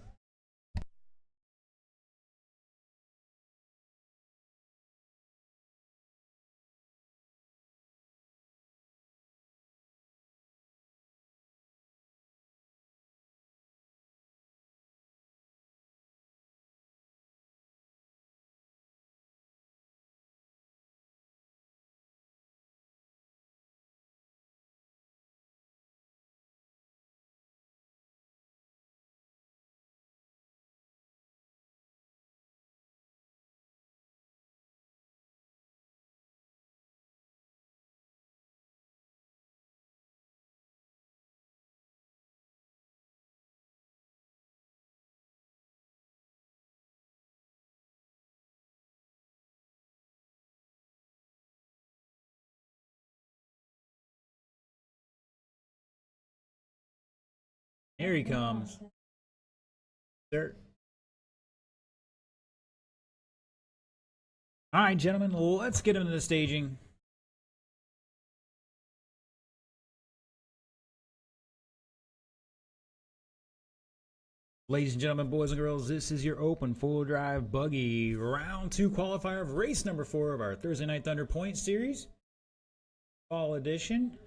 Here he comes. There. All right, gentlemen, let's get him to the staging. Ladies and gentlemen, boys and girls, this is your open full drive buggy round 2 qualifier of race number 4 of our Thursday Night Thunder Points series. Fall edition.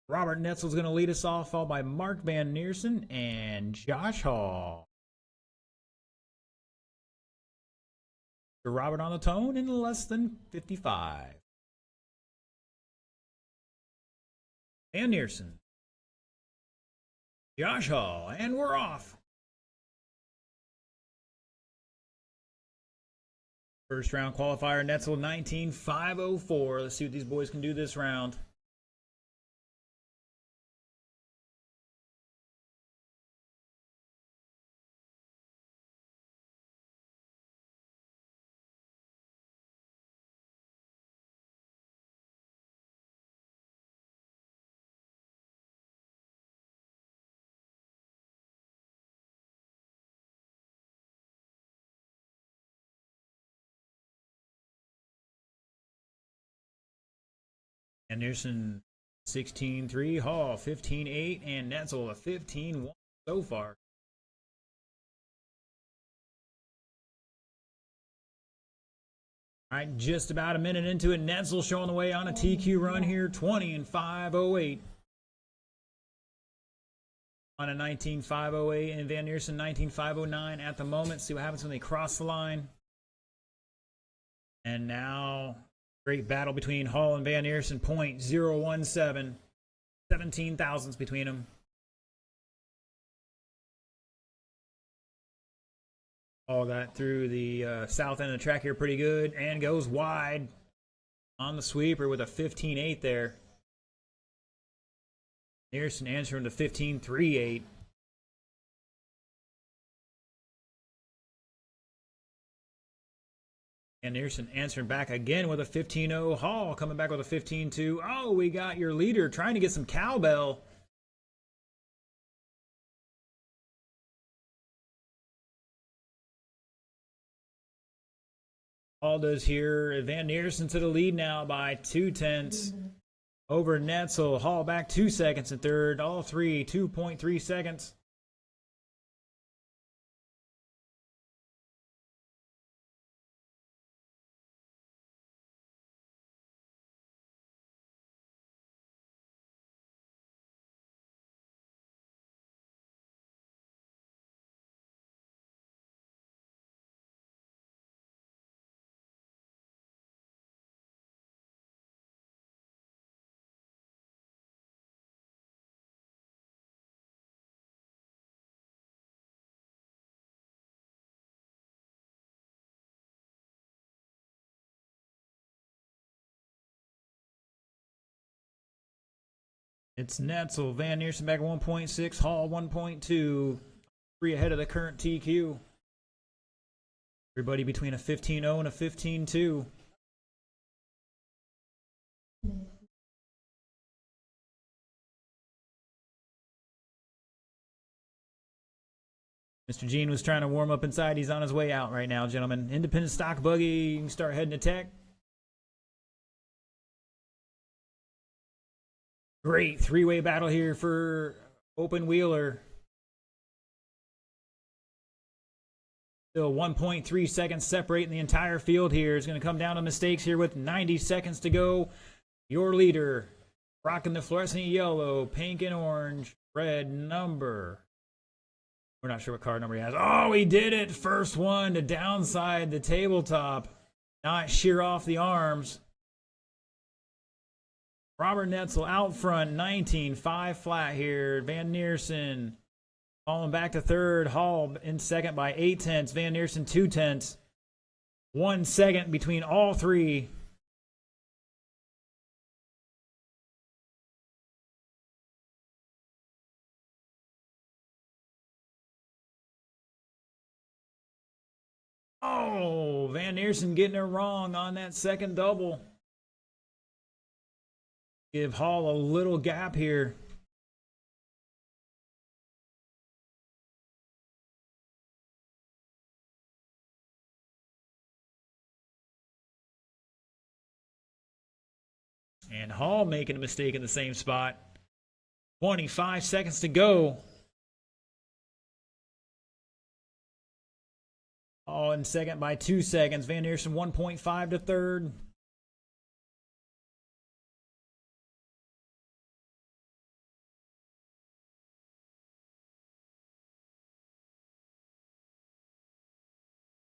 Robert Netzel's going to lead us off, followed by Mark Van Neersen and Josh Hall. Robert on the tone in less than 55. Van Neersen. Josh Hall, and we're off. First round qualifier, Netzel 19.504. Let's see what these boys can do this round. Anderson 16.3, Hall 15.8, and Netzel a 15.1 so far. All right, just about a minute into it. Netzel showing the way on a TQ run here, 20.508. On a 19.508, and Van Neersen 19.509 at the moment. See what happens when they cross the line. And now, great battle between Hall and Van Neersen, 0.017. 17 thousandths between them. Hall got through the south end of the track here pretty good and goes wide on the sweeper with a 15.8 there. Neersen answering to 15.38. And Neersen answering back again with a 15.0. Hall coming back with a 15.2. Oh, we got your leader trying to get some cowbell. Hall does here. Van Neersen to the lead now by 0.2 over Netzel. Hall back 2 seconds in third. All three 2.3 seconds. It's Netzel, Van Neersen back 1.6, Hall 1.2, 3 ahead of the current TQ. Everybody between a 15.0 and a 15.2. Mr. Gene was trying to warm up inside. He's on his way out right now, gentlemen. Independent stock buggy. You can start heading to tech. Great three-way battle here for Open Wheeler. Still 1.3 seconds separating the entire field here. It's going to come down to mistakes here with 90 seconds to go. Your leader, rocking the fluorescent yellow, pink and orange, red number. We're not sure what card number he has. Oh, he did it. First one to downside the tabletop. Not shear off the arms. Robert Netzel out front, 19.5 flat here. Van Neersen falling back to third. Hall in second by 0.8. Van Neersen 0.2. 1 second between all three. Oh, Van Neersen getting it wrong on that second double. Give Hall a little gap here. And Hall making a mistake in the same spot. 25 seconds to go. Hall in second by 2 seconds. Van Neersen 1.5 to third.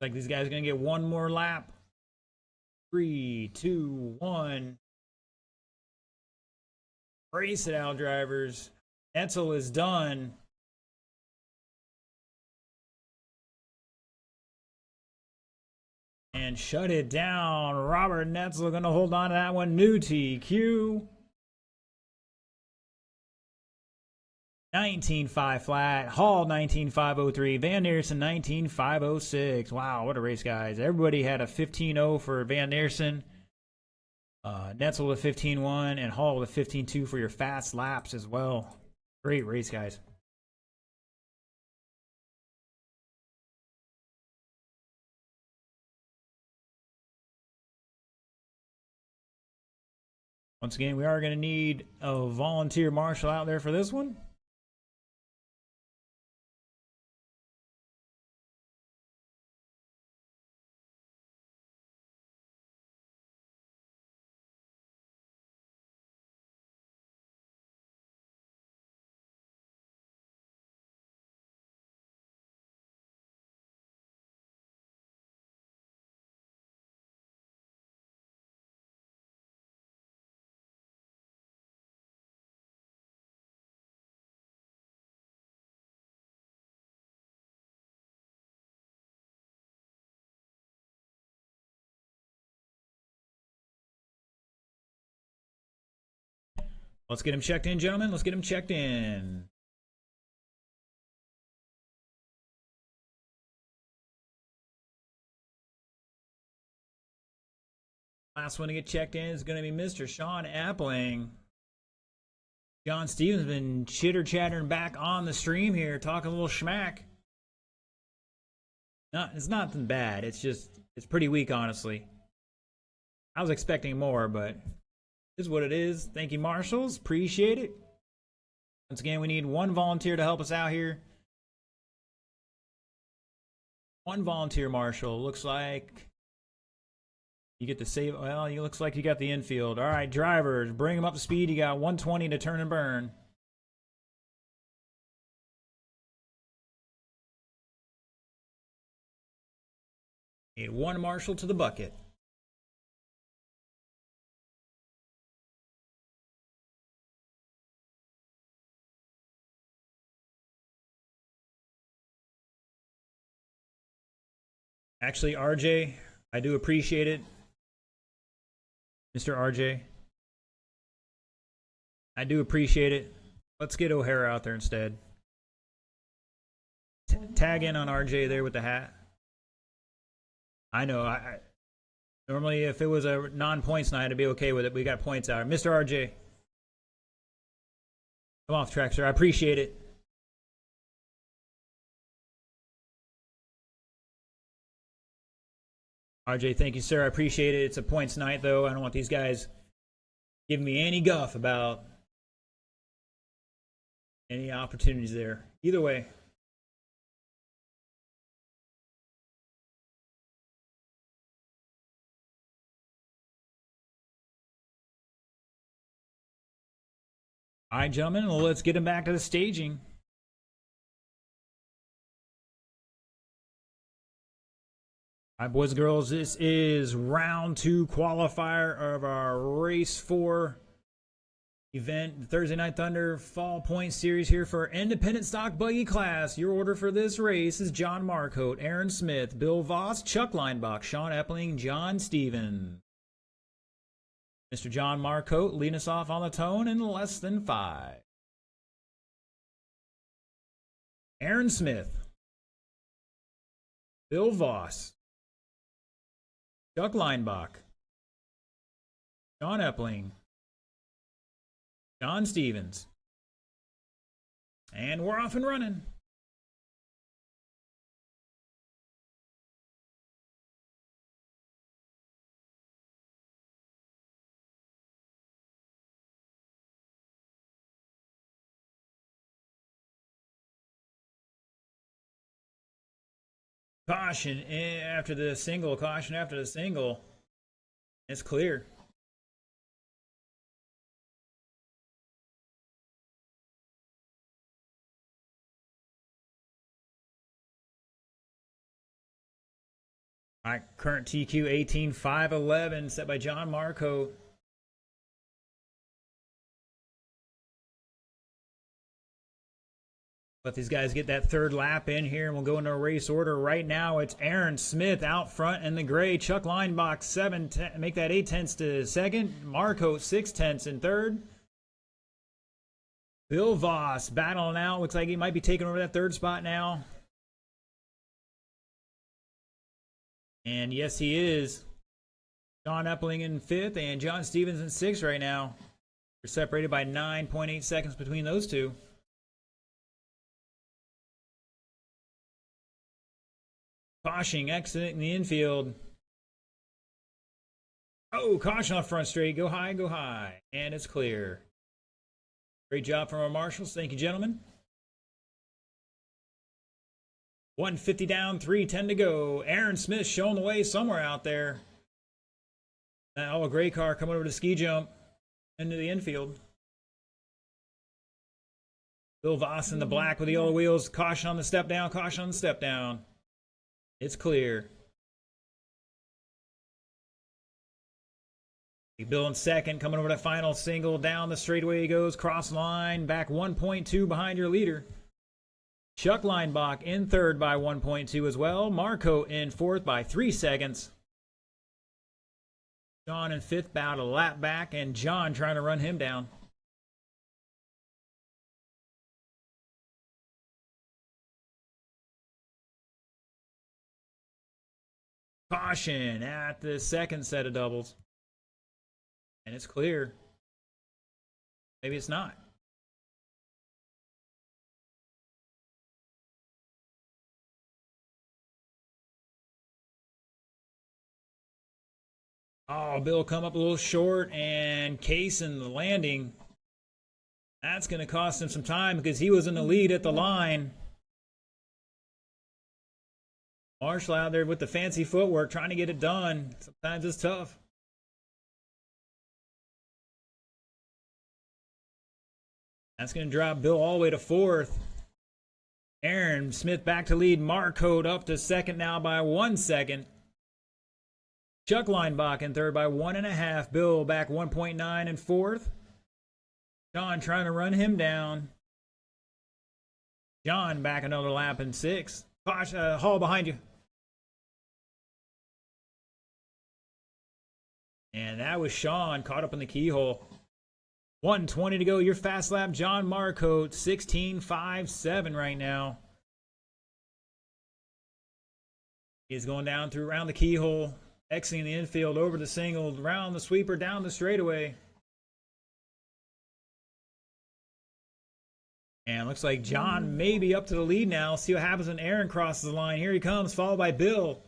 Like these guys are going to get one more lap. 3, 2, 1. Race it out, drivers. Netzel is done. And shut it down. Robert Netzel going to hold on to that one. New TQ. 19.5 flat. Hall 19.503. Van Neersen 19.506. Wow, what a race, guys. Everybody had a 15.0 for Van Neersen. Netzel with 15.1 and Hall with 15.2 for your fast laps as well. Great race, guys. Once again, we are going to need a volunteer marshal out there for this one. Let's get him checked in, gentlemen. Let's get him checked in. Last one to get checked in is going to be Mr. Sean Appling. John Stevens been chitter-chattering back on the stream here, talking a little schmack. It's nothing bad. It's pretty weak, honestly. I was expecting more, but this is what it is. Thank you, marshals. Appreciate it. Once again, we need one volunteer to help us out here. One volunteer marshal. Looks like you get the save. Well, it looks like you got the infield. All right, drivers, bring them up to speed. You got 120 to turn and burn. Need one marshal to the bucket. Actually, RJ, I do appreciate it. Mr. RJ, I do appreciate it. Let's get O'Hara out there instead. Tag in on RJ there with the hat. I know. I normally, if it was a non-points night, I'd be okay with it. We got points out. Mr. RJ, come off track, sir. I appreciate it. RJ, thank you, sir. I appreciate it. It's a points night, though. I don't want these guys giving me any guff about any opportunities there. Either way. All right, gentlemen, well, let's get him back to the staging. All right, boys and girls, this is round 2 qualifier of our race 4 event, the Thursday Night Thunder Fall Point Series here for Independent Stock Buggy class. Your order for this race is John Marcotte, Aaron Smith, Bill Voss, Chuck Leinbach, Sean Epling, John Stevens. Mr. John Marcotte leading us off on the tone in less than 5. Aaron Smith, Bill Voss, Chuck Leinbach, Sean Epling, John Stevens. And we're off and running. Caution after the single. Caution after the single. It's clear. Current TQ 18.511 set by John Marcotte. Let these guys get that third lap in here, and we'll go into a race order. Right now, it's Aaron Smith out front in the gray. Chuck Leinbach, 7 make that 8 tenths to second. Marcotte, 6 tenths in third. Bill Voss battling out. Looks like he might be taking over that third spot now. And yes, he is. Sean Epling in 5th and John Stevens in 6th right now. They're separated by 9.8 seconds between those two. Caution, exiting the infield. Oh, caution off front straight. Go high, go high. And it's clear. Great job from our marshals. Thank you, gentlemen. 150 down, 3:10 to go. Aaron Smith showing the way somewhere out there. Now a gray car coming over to ski jump into the infield. Bill Voss in the black with the yellow wheels. Caution on the step down, caution on the step down. It's clear. Bill in second, coming over to final single. Down the straightaway he goes, cross line, back 1.2 behind your leader. Chuck Leinbach in third by 1.2 as well. Marcotte in fourth by 3 seconds. John in fifth, about a lap back, and John trying to run him down. Caution at the second set of doubles. And it's clear. Maybe it's not. Oh, Bill come up a little short and Case in the landing. That's going to cost him some time because he was in the lead at the line. Marshall out there with the fancy footwork trying to get it done. Sometimes it's tough. That's going to drop Bill all the way to fourth. Aaron Smith back to lead. Marcotte up to second now by 1 second. Chuck Leinbach in third by 1.5. Bill back 1.9 in fourth. John trying to run him down. John back another lap in sixth. Hall behind you. And that was Sean caught up in the keyhole. 1:20 to go. Your fast lap, John Marcotte, 16.57 right now. He's going down through around the keyhole, exiting the infield, over the single, around the sweeper, down the straightaway. And looks like John may be up to the lead now. See what happens when Aaron crosses the line. Here he comes, followed by Bill.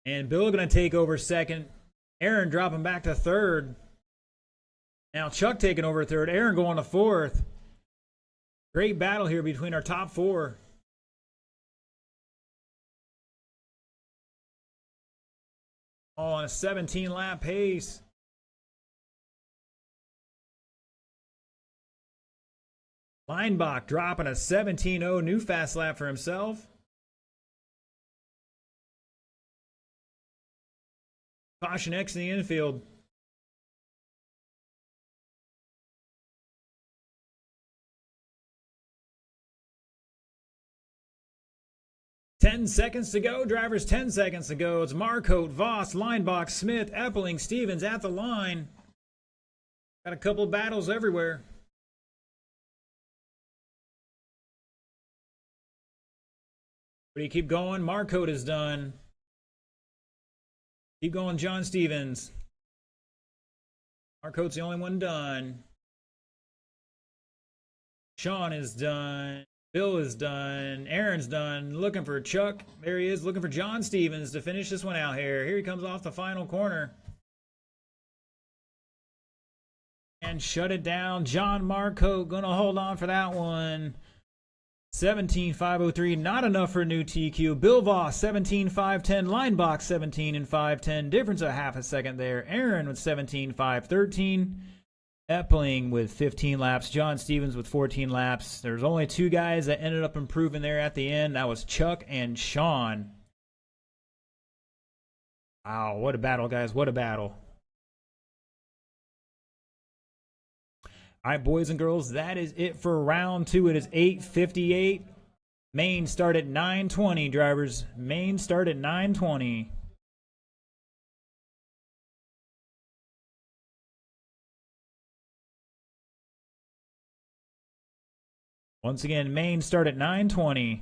And Bill going to take over second. Aaron dropping back to third. Now Chuck taking over third. Aaron going to fourth. Great battle here between our top four. All on a 17-lap pace. Leinbach dropping a 17.0 new fast lap for himself. Caution X in the infield. Ten seconds to go. Drivers, 10 seconds to go. It's Marcotte, Voss, Leinbach, Smith, Epling, Stevens at the line. Got a couple of battles everywhere. But you keep going. Marcotte is done. Keep going, John Stevens. Marcotte's the only one done. Sean is done. Bill is done. Aaron's done. Looking for Chuck. There he is, looking for John Stevens to finish this one out here. Here he comes off the final corner. And shut it down. John Marcotte going to hold on for that one. 17.503, not enough for a new TQ. Bill Voss, 17.510. Leinbach, 17.510. Difference of half a second there. Aaron with 17.513. Epling with 15 laps. John Stevens with 14 laps. There's only two guys that ended up improving there at the end. That was Chuck and Sean. Wow, what a battle, guys. What a battle. All right, boys and girls, that is it for round two. It is 8:58. Main start at 9:20, drivers. Main start at 9:20. Once again, main start at 9:20.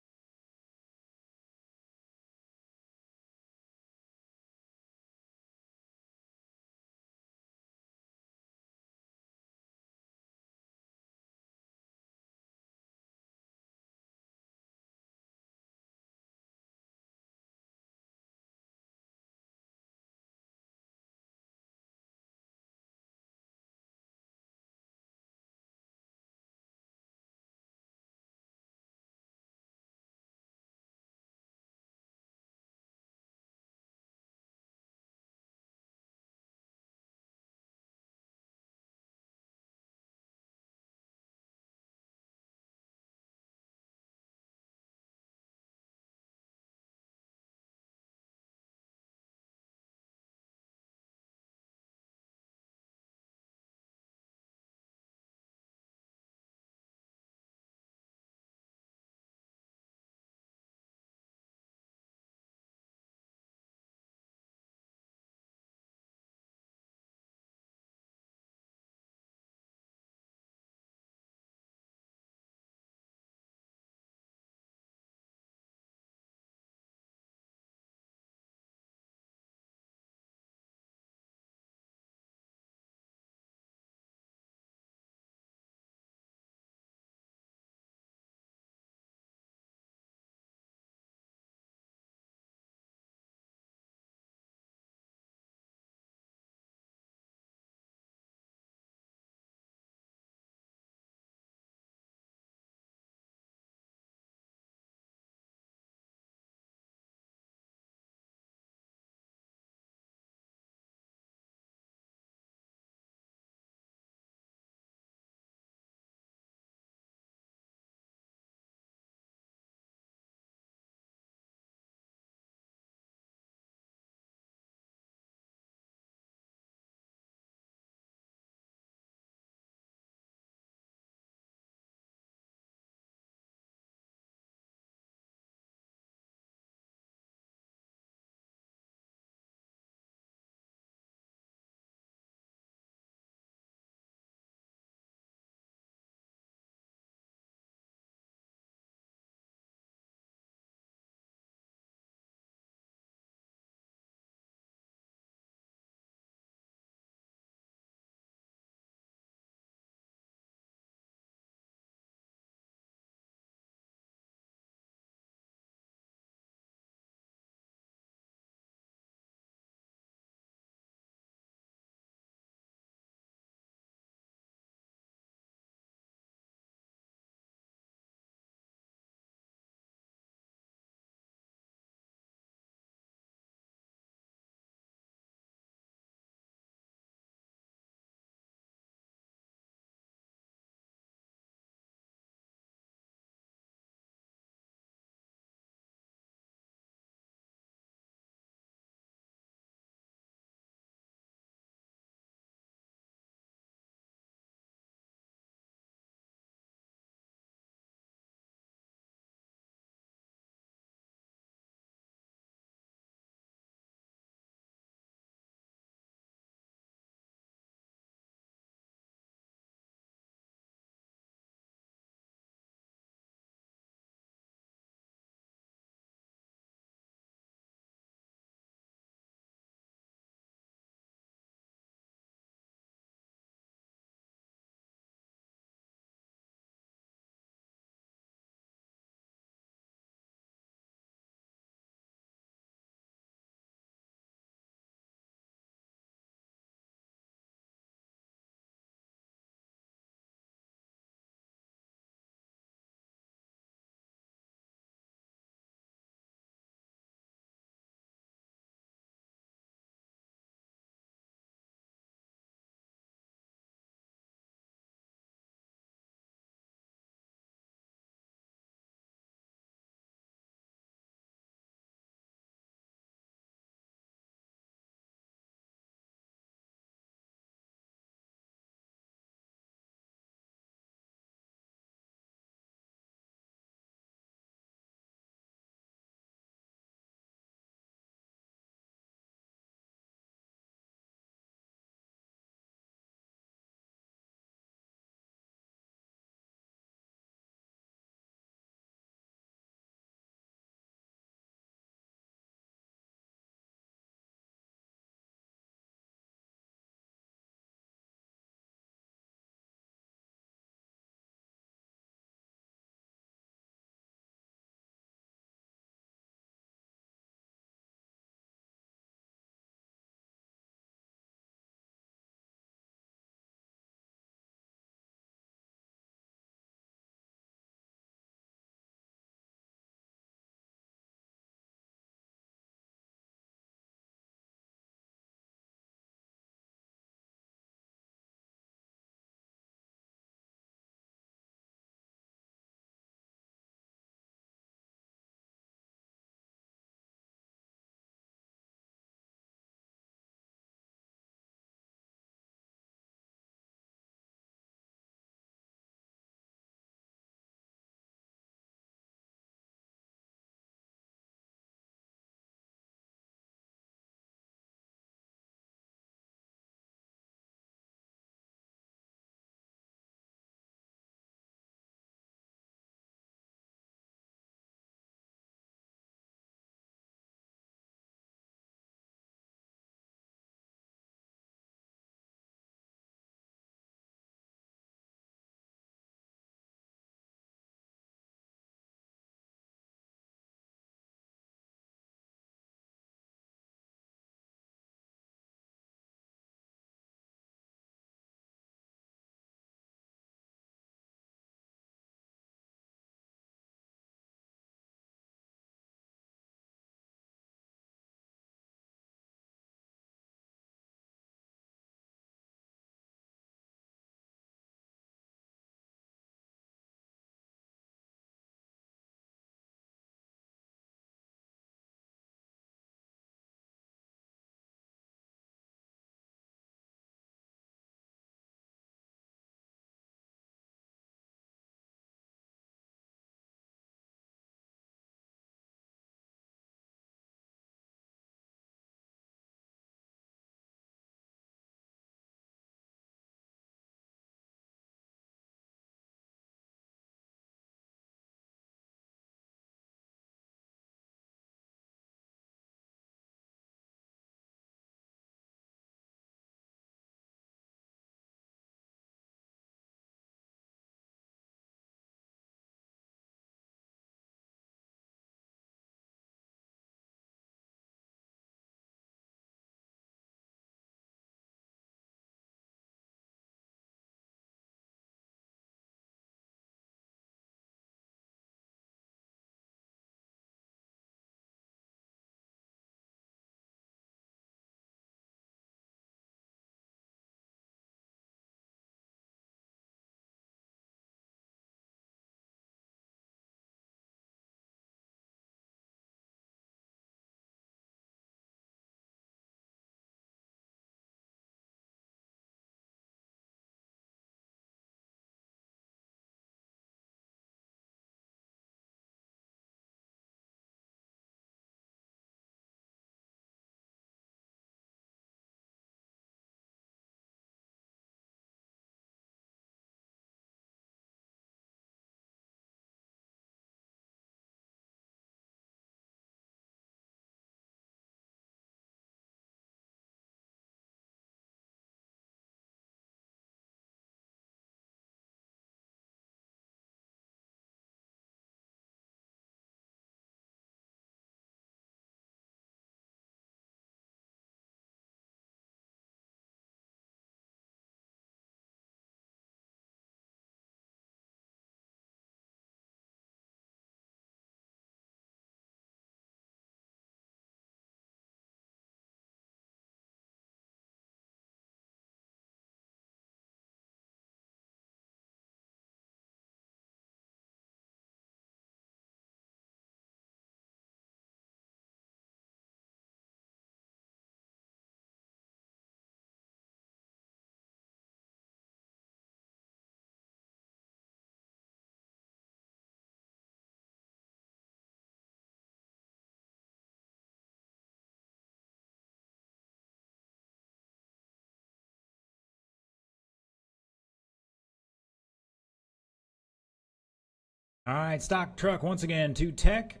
All right, stock truck once again to Tech.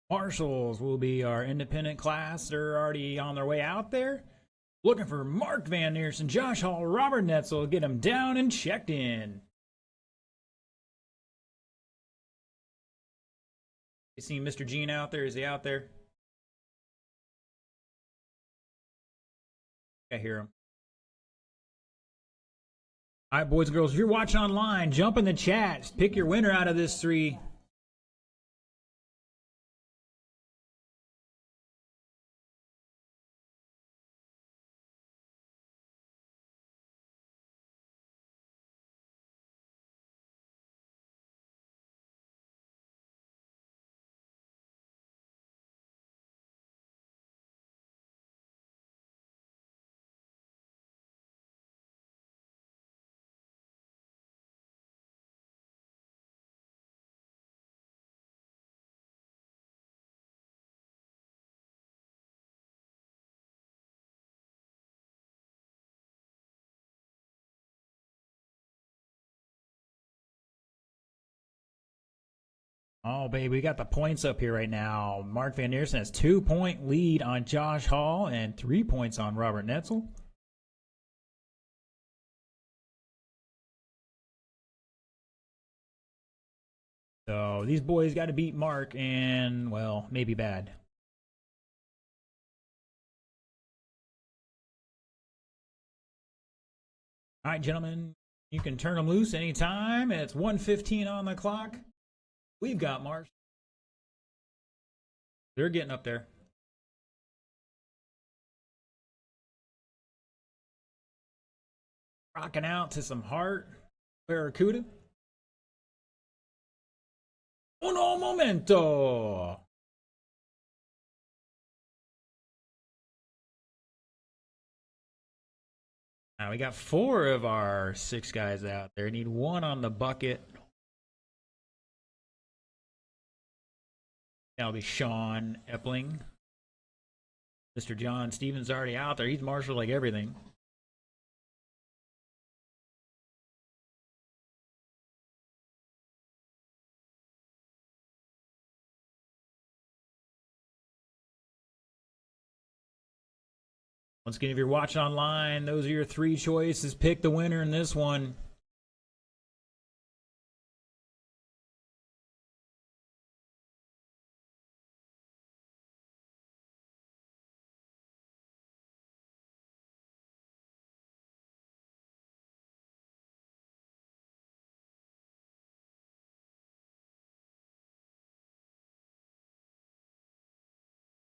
Marshalls will be our independent class. They're already on their way out there. Looking for Mark Van Neersen, Josh Hall, Robert Netzel. Get them down and checked in. You see Mr. Gene out there? Is he out there? I hear him. All right, boys and girls, if you're watching online, jump in the chat. Pick your winner out of this three. Oh, baby, we got the points up here right now. Mark Van Neersen has 2-point lead on Josh Hall and 3 points on Robert Netzel. So these boys got to beat Mark and, well, maybe bad. All right, gentlemen, you can turn them loose anytime. It's 1:15 on the clock. We've got Marsh. They're getting up there. Rocking out to some Heart Barracuda. Uno momento. Now we got 4 of our 6 guys out there. Need 1 on the bucket. That'll be Sean Epling. Mr. John Stevens already out there. He's marshal like everything. Once again, if you're watching online, those are your 3 choices. Pick the winner in this one.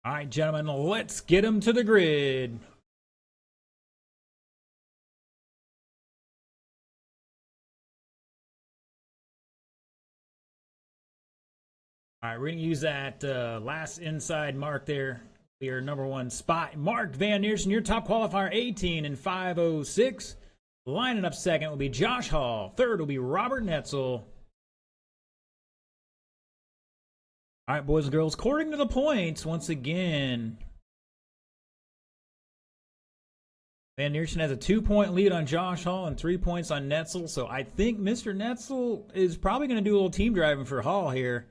All right, gentlemen, let's get them to the grid. All right, we're going to use that last inside mark there. Your number 1 spot. Mark Van Neersen, your top qualifier, 18 and 5:06. Lining up second will be Josh Hall. Third will be Robert Netzel. All right, boys and girls, according to the points, once again, Van Neersen has a 2-point lead on Josh Hall and 3 points on Netzel. So I think Mr. Netzel is probably going to do a little team driving for Hall here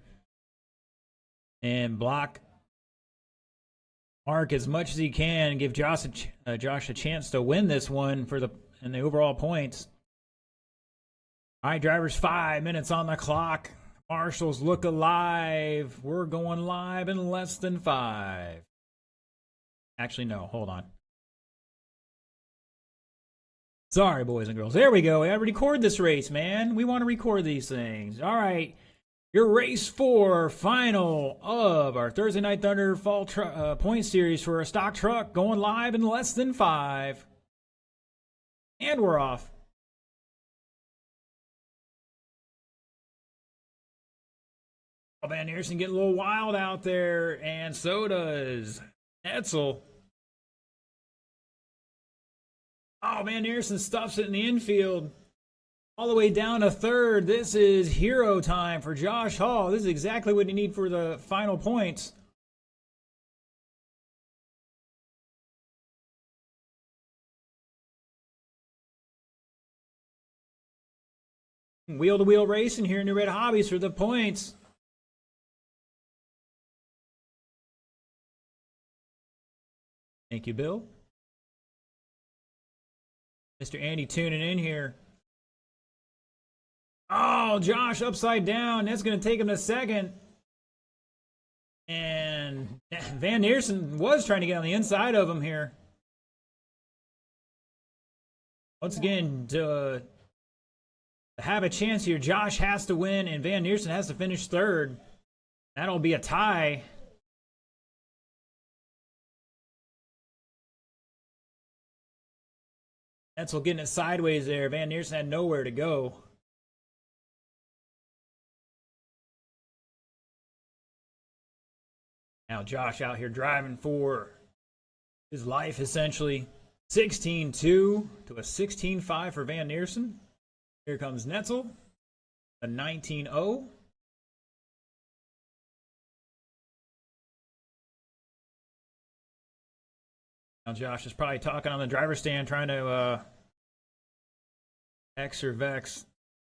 and block Mark as much as he can and give Josh a chance to win this one for the overall points. All right, drivers, 5 minutes on the clock. Marshals look alive. We're going live in less than 5. Actually, no, hold on. Sorry, boys and girls. There we go. I record this race, man. We want to record these things. All right. Your race 4 final of our Thursday Night Thunder Fall Point Series for a stock truck going live in less than 5. And we're off. Van Neersen getting a little wild out there, and so does Netzel. Oh, Van Neersen stuffs it in the infield. All the way down to third. This is hero time for Josh Hall. This is exactly what you need for the final points. Wheel-to-wheel racing here in New Red Hobbies for the points. Thank you, Bill. Mr. Andy tuning in here. Oh, Josh upside down. That's going to take him to second. And Van Neersen was trying to get on the inside of him here. Once again, to have a chance here, Josh has to win and Van Neersen has to finish third. That'll be a tie. Etzel getting it sideways there. Van Neersen had nowhere to go. Now Josh out here driving for his life, essentially. 16-2 to a 16-5 for Van Neersen. Here comes Netzel, a 19-0. Now Josh is probably talking on the driver's stand, trying to X or vex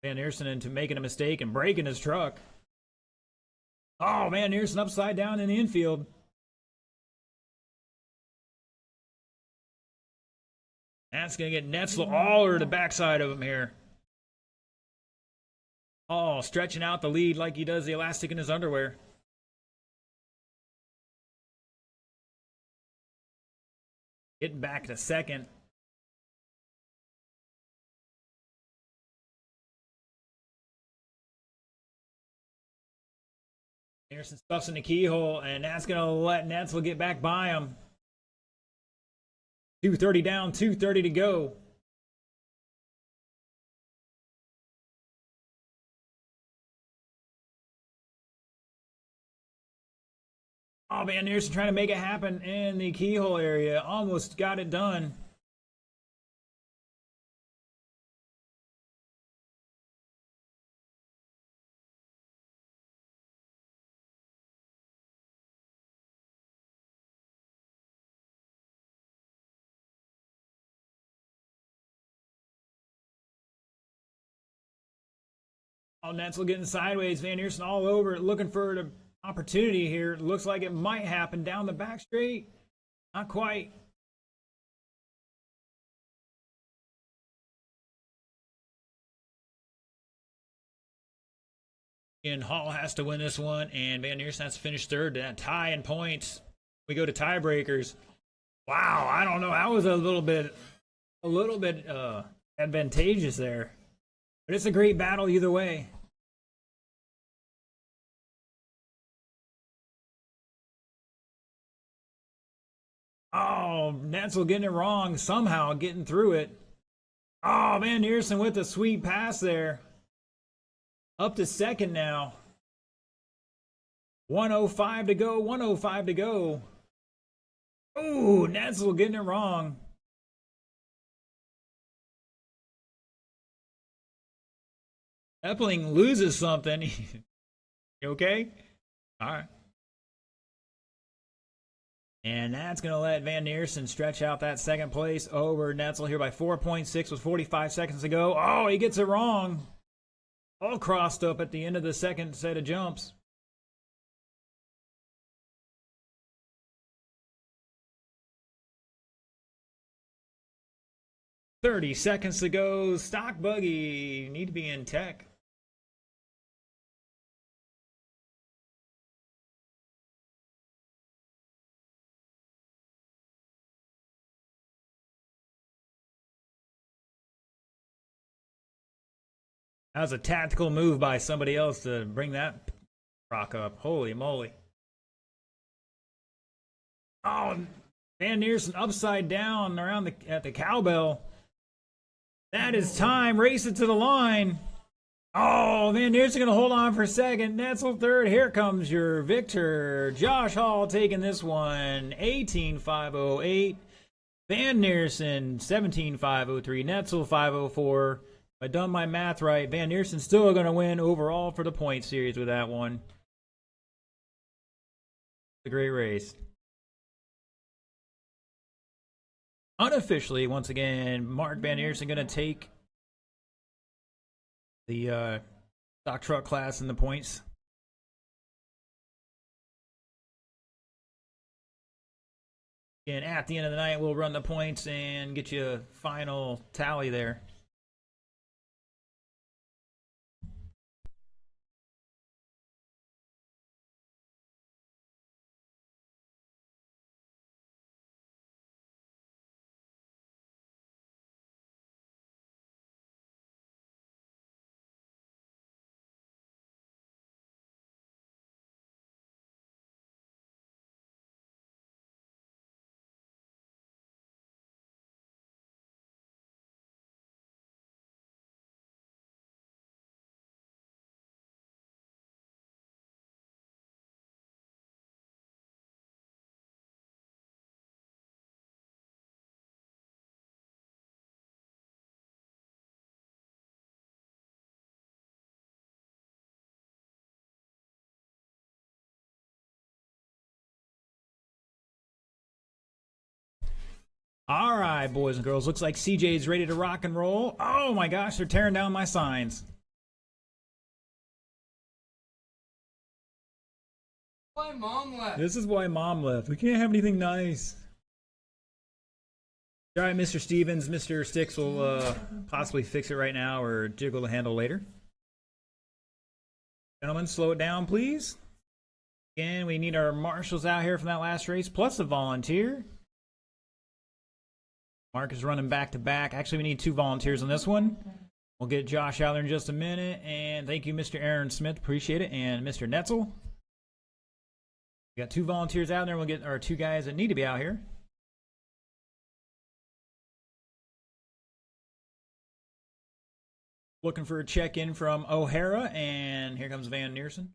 Van Neersen into making a mistake and breaking his truck. Oh, Van Neersen upside down in the infield. That's going to get Netzel all over the backside of him here. Oh, stretching out the lead like he does the elastic in his underwear. Getting back to second. Neersen stuffs in the keyhole, and that's going to let Netzel get back by him. 2:30 down, 2:30 to go. Oh, Van Neersen trying to make it happen in the keyhole area. Almost got it done. Oh, Netzel getting sideways. Van Neersen all over it, looking for an opportunity here. Looks like it might happen down the back straight. Not quite. And Hall has to win this one, and Van Neersen has to finish third. That tie in points. We go to tiebreakers. Wow, I don't know. That was a little bit advantageous there. But it's a great battle either way. Oh, Netzel getting it wrong, somehow getting through it. Oh, Van Neersen with a sweet pass there. Up to second now. 1:05 to go, 1:05 to go. Ooh, Netzel getting it wrong. Epling loses something. You okay? All right. And that's going to let Van Neersen stretch out that second place over Netzel here by 4.6 with 45 seconds to go. Oh, he gets it wrong. All crossed up at the end of the second set of jumps. "30 seconds to go. Stock buggy. Need to be in tech." That was a tactical move by somebody else to bring that rock up. Holy moly. Oh, Van Neersen upside down around at the cowbell. That is time. Race it to the line. Oh, Van Neersen going to hold on for a second. Netzel third. Here comes your victor. Josh Hall taking this one. 18.508. Van Neersen 17.503. Netzel 504. If I done my math right, Van Neersen's still going to win overall for the point series with that one. A great race. Unofficially, once again, Mark Van Neersen going to take the stock truck class and the points. And at the end of the night, we'll run the points and get you a final tally there. All right, boys and girls. Looks like CJ's ready to rock and roll. Oh my gosh, they're tearing down my signs. Why Mom left? This is why Mom left. We can't have anything nice. All right, Mr. Stevens. Mr. Sticks will possibly fix it right now or jiggle the handle later. Gentlemen, slow it down, please. Again, we need our marshals out here from that last race, plus a volunteer. Mark is running back to back. Actually, we need 2 volunteers on this one. We'll get Josh out there in just a minute. And thank you, Mr. Aaron Smith. Appreciate it. And Mr. Netzel. We got 2 volunteers out there. We'll get our 2 guys that need to be out here. Looking for a check-in from O'Hara. And here comes Van Neersen.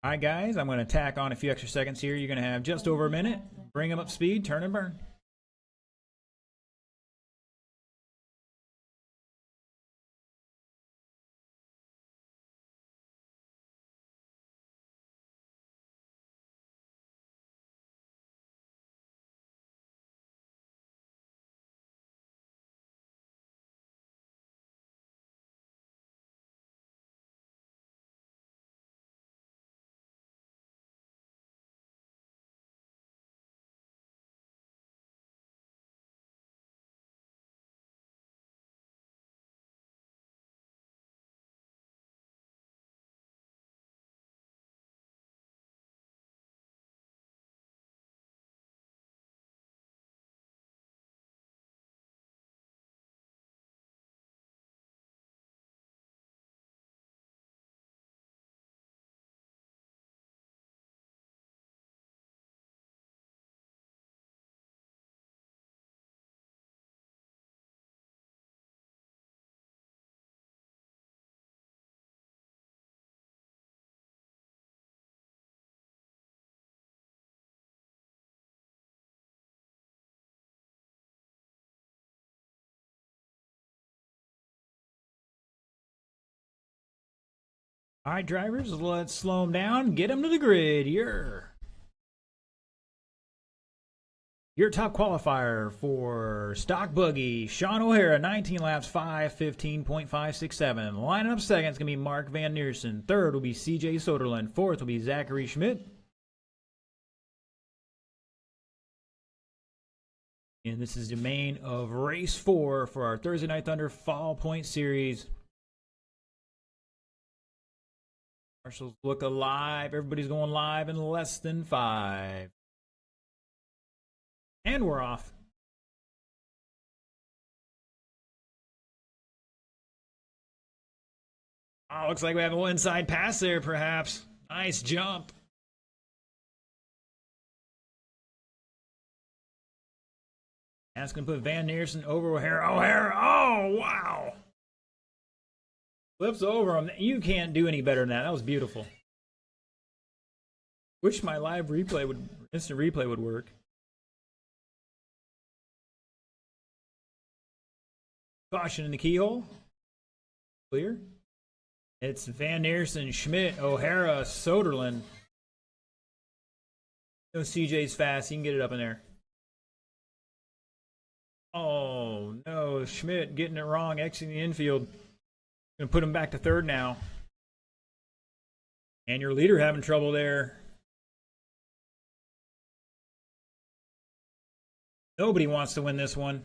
All right, guys, I'm going to tack on a few extra seconds here. You're going to have just over a minute. Bring them up speed, turn and burn. All right, drivers, let's slow them down. Get them to the grid. Your top qualifier for stock buggy, Sean O'Hara, 19 laps, 5:15.567. Lining up second is going to be Mark Van Neersen. Third will be CJ Soderlund. Fourth will be Zachary Schmidt. And this is the main of race 4 for our Thursday Night Thunder Fall Point Series. Marshals look alive. Everybody's going live in less than 5. And we're off. Oh, looks like we have a little inside pass there, perhaps. Nice jump. That's going to put Van Neersen over O'Hara. O'Hara, oh, wow. Flips over him. You can't do any better than that. That was beautiful. Wish my live replay would, instant replay would work. Caution in the keyhole. Clear. It's Van Neersen, Schmidt, O'Hara, Soderlund. No, CJ's fast. He can get it up in there. Oh, no. Schmidt getting it wrong, exiting the infield. Going to put him back to third now. And your leader having trouble there. Nobody wants to win this one.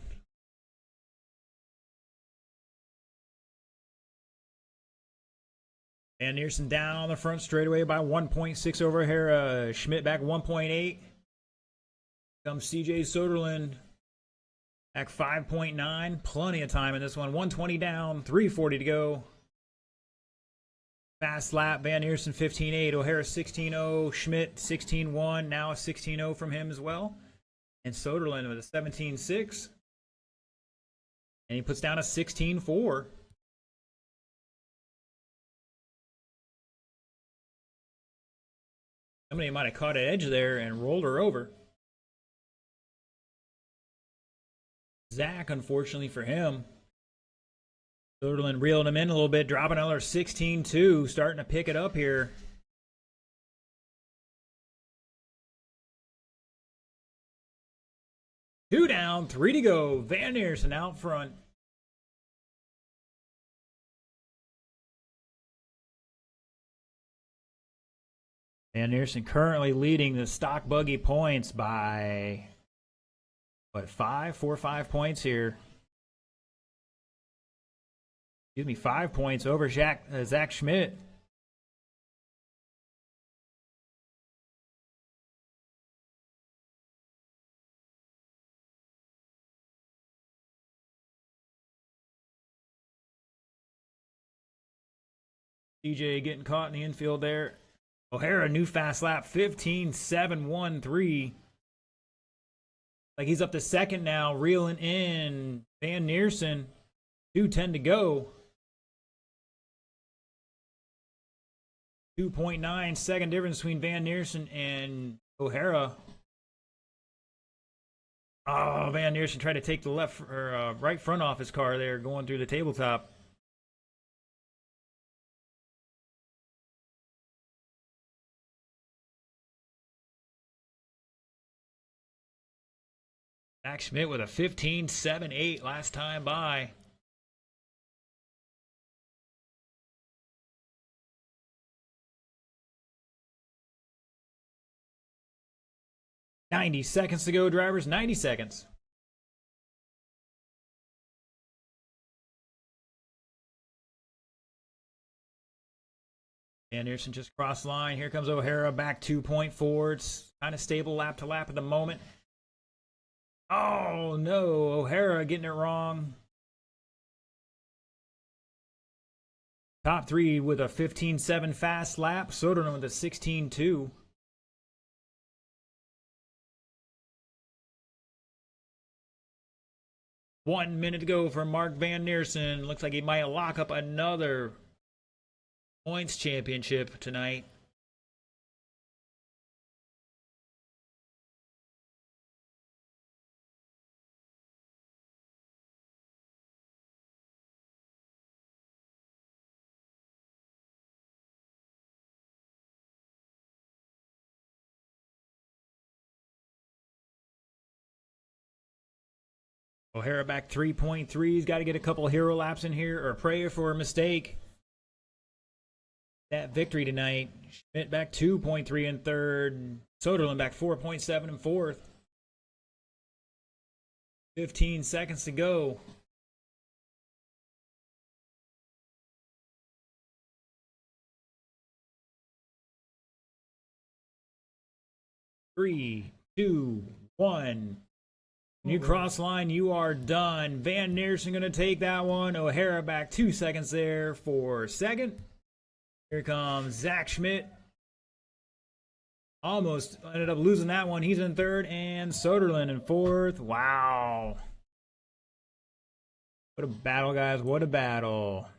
Van Neersen down on the front straightaway by 1.6 over O'Hara. Schmidt back 1.8. Comes CJ Soderlund back 5.9. Plenty of time in this one. 120 down, 340 to go. Fast lap, Van Neersen 15.8, O'Hara 16.0, Schmidt 16.1, now a 16.0 from him as well. And Soderlund with a 17.6. And he puts down a 16.4. Somebody might have caught an edge there and rolled her over. Zach, unfortunately for him. Soderlund reeled him in a little bit, dropping another 16.2, starting to pick it up here. Two down, 3 to go. Van Neersen out front. Van Neersen currently leading the stock buggy points by, what, 4 or 5 points here. Excuse me, 5 points over Zach Schmidt. DJ getting caught in the infield there. O'Hara, new fast lap, 15.713. Like he's up to second now, reeling in Van Neersen. 2:10 to go. 2.9 second difference between Van Neersen and O'Hara. Oh, Van Neersen tried to take the left or right front off his car there, going through the tabletop. Zach Schmidt with a 15.78 last time by. "90 seconds to go, drivers. 90 seconds. Van Neersen just crossed line. Here comes O'Hara back 2.4. It's kind of stable lap to lap at the moment. Oh, no. O'Hara getting it wrong. Top three with a 15.7 fast lap. Soderlund with a 16.2. One minute to go for Mark Van Neersen. Looks like he might lock up another points championship tonight. O'Hara back 3.3. He's got to get a couple hero laps in here or pray for a mistake. That victory tonight. Schmidt back 2.3 in third. Soderlund back 4.7 in fourth. 15 seconds to go. Three, two, one. You cross line, you are done. Van Neersen going to take that one. O'Hara back 2 seconds there for second. Here comes Zach Schmidt. Almost ended up losing that one. He's in third, and Soderlund in fourth. Wow. What a battle, guys. What a battle.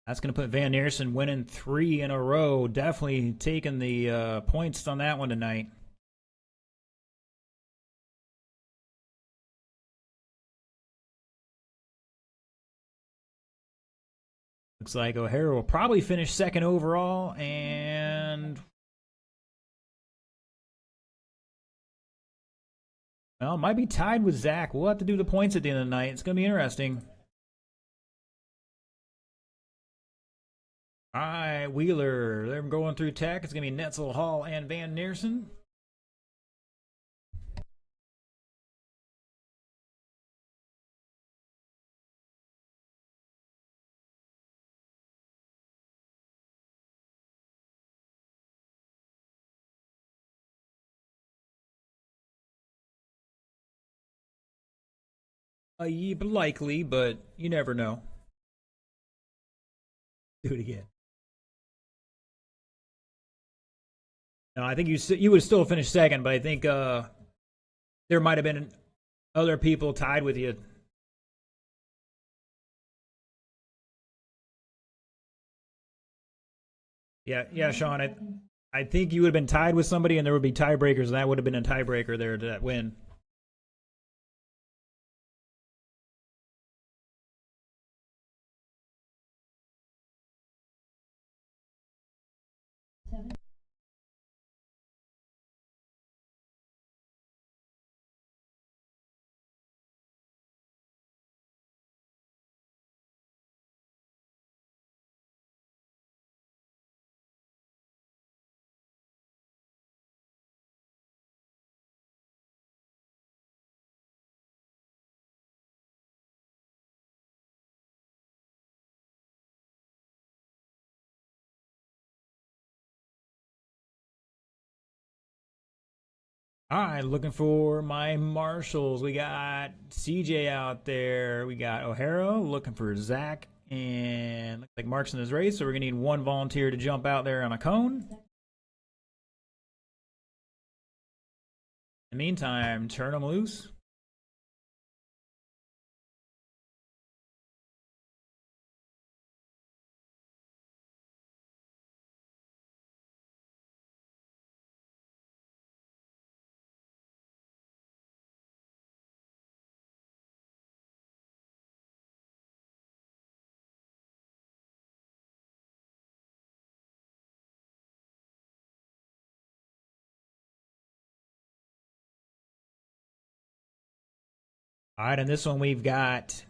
That's going to put Van Neersen winning 3 in a row. Definitely taking the points on that one tonight. Looks like O'Hara will probably finish second overall, and well, might be tied with Zach. We'll have to do the points at the end of the night. It's going to be interesting. All right, Wheeler. They're going through tech. It's going to be Netzel, Hall, and Van Neersen. Likely, but you never know. Do it again. No, I think you would still finish second, but I think there might have been other people tied with you. Yeah, Sean. I think you would have been tied with somebody, and there would be tiebreakers, and that would have been a tiebreaker there to that win. All right, looking for my marshals. We got CJ out there. We got O'Hara looking for Zach, and looks like Mark's in his race. So we're gonna need one volunteer to jump out there on a cone. In the meantime, turn them loose. All right, and this one we've got.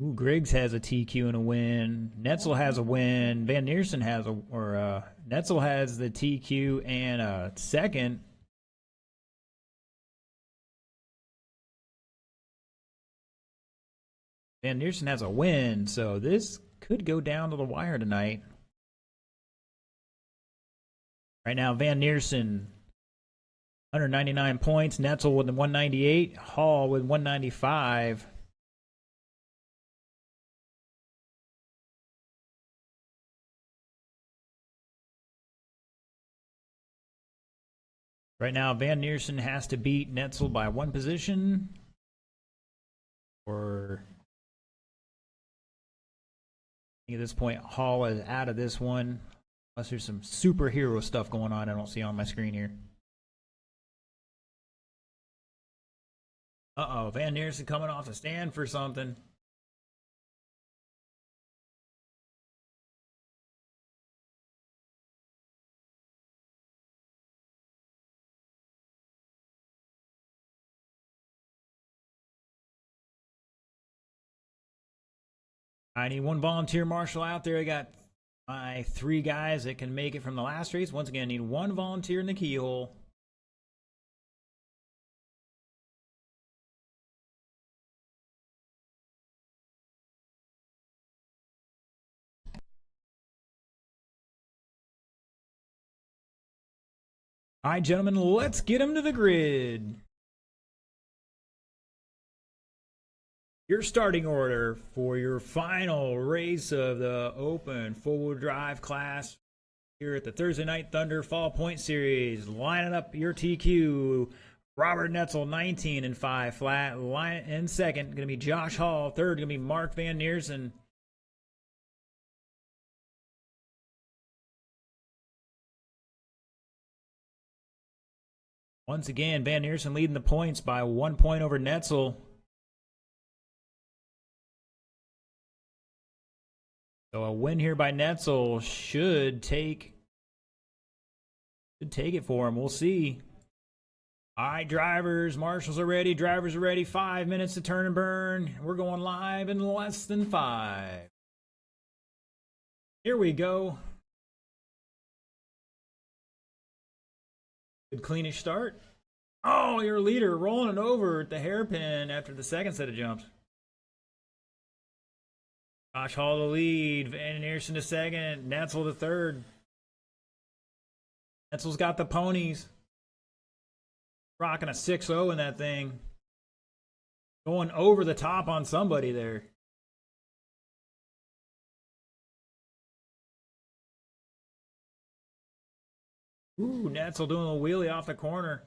Ooh, Griggs has a TQ and a win. Netzel has a win. Van Neersen has Netzel has the TQ and a second. Van Neersen has a win, so this could go down to the wire tonight. Right now, Van Neersen, 199 points. Netzel with 198. Hall with 195. Right now, Van Neersen has to beat Netzel by one position. Or I think at this point, Hall is out of this one. Unless there's some superhero stuff going on I don't see on my screen here. Uh-oh, Van Neersen coming off the stand for something. I need one volunteer marshal out there. I got my 3 guys that can make it from the last race. Once again, I need one volunteer in the keyhole. All right, gentlemen, let's get them to the grid. Your starting order for your final race of the Open four-wheel drive class here at the Thursday Night Thunder Fall Point Series. Lining up your TQ. Robert Netzel, 19 and 5 flat. Line in second, going to be Josh Hall. Third, going to be Mark Van Neersen. Once again, Van Neersen leading the points by 1 point over Netzel. So a win here by Netzel should take it for him. We'll see. All right, drivers, marshals are ready. Drivers are ready. 5 minutes to turn and burn. We're going live in less than 5. Here we go. Good cleanish start. Oh, your leader rolling it over at the hairpin after the second set of jumps. Josh Hall the lead. Van Eersen the second. Netzel the third. Netzel's got the ponies. Rocking a 6-0 in that thing. Going over the top on somebody there. Ooh, Netzel doing a wheelie off the corner.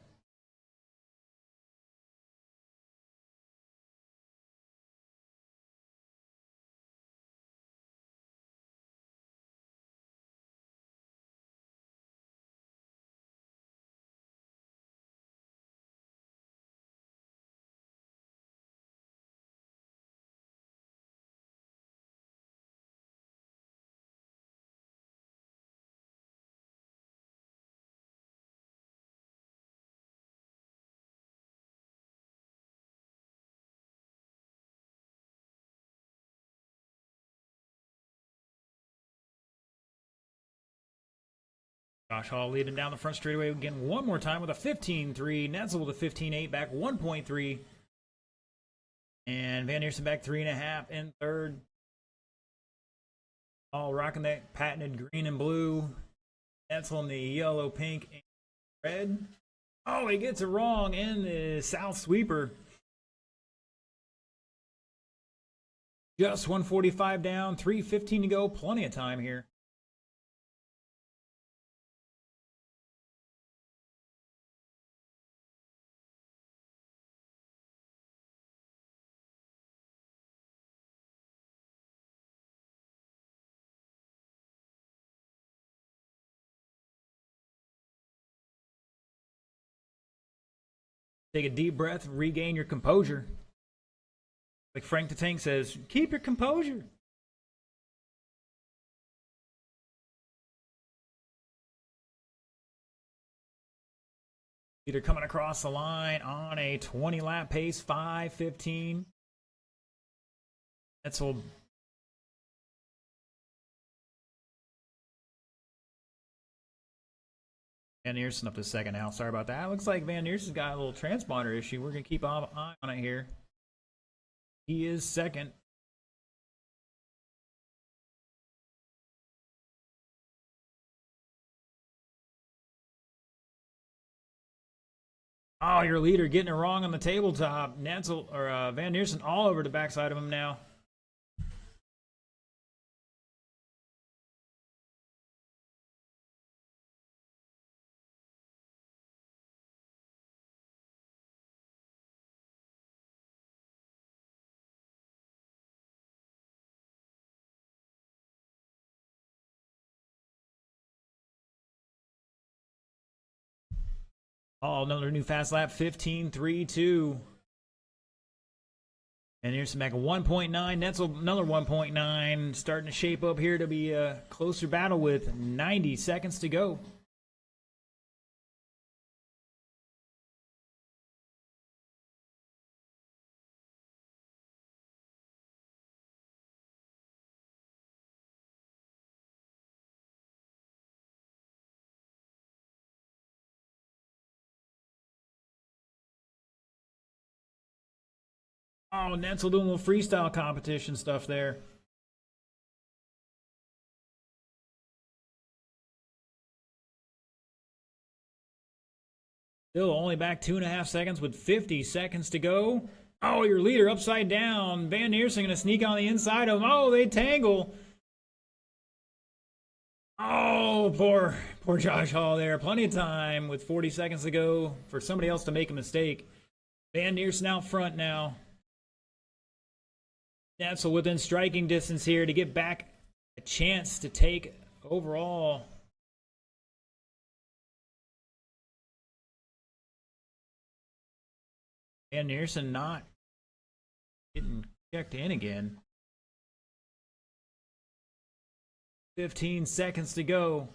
Josh Hall leading down the front straightaway again one more time with a 15-3. Netzel with a 15-8 back 1.3. And Van Eersen back 3.5 in third. All rocking that patented green and blue. Netzel in the yellow, pink, and red. Oh, he gets it wrong in the south sweeper. Just 145 down, 3:15 to go. Plenty of time here. Take a deep breath, regain your composure. Like Frank the Tank says, keep your composure. Either coming across the line on a 20-lap pace, 5:15. Netzel. Van Eersen up to second now. Sorry about that. Looks like Van Eersen's got a little transponder issue. We're going to keep an eye on it here. He is second. Oh, your leader getting it wrong on the tabletop. Netzel or Van Eersen all over the backside of him now. Oh, another new fast lap, 15.32. And here's back 1.9. Netzel another 1.9. Starting to shape up here to be a closer battle with 90 seconds to go. Oh, Netzel doing a little freestyle competition stuff there. Still only back 2.5 seconds with 50 seconds to go. Oh, your leader upside down. Van Eersen going to sneak on the inside of him. Oh, they tangle. Oh, poor Josh Hall there. Plenty of time with 40 seconds to go for somebody else to make a mistake. Van Eersen out front now. Netzel within striking distance here to get back a chance to take overall. Van Eersen not getting checked in again. 15 seconds to go.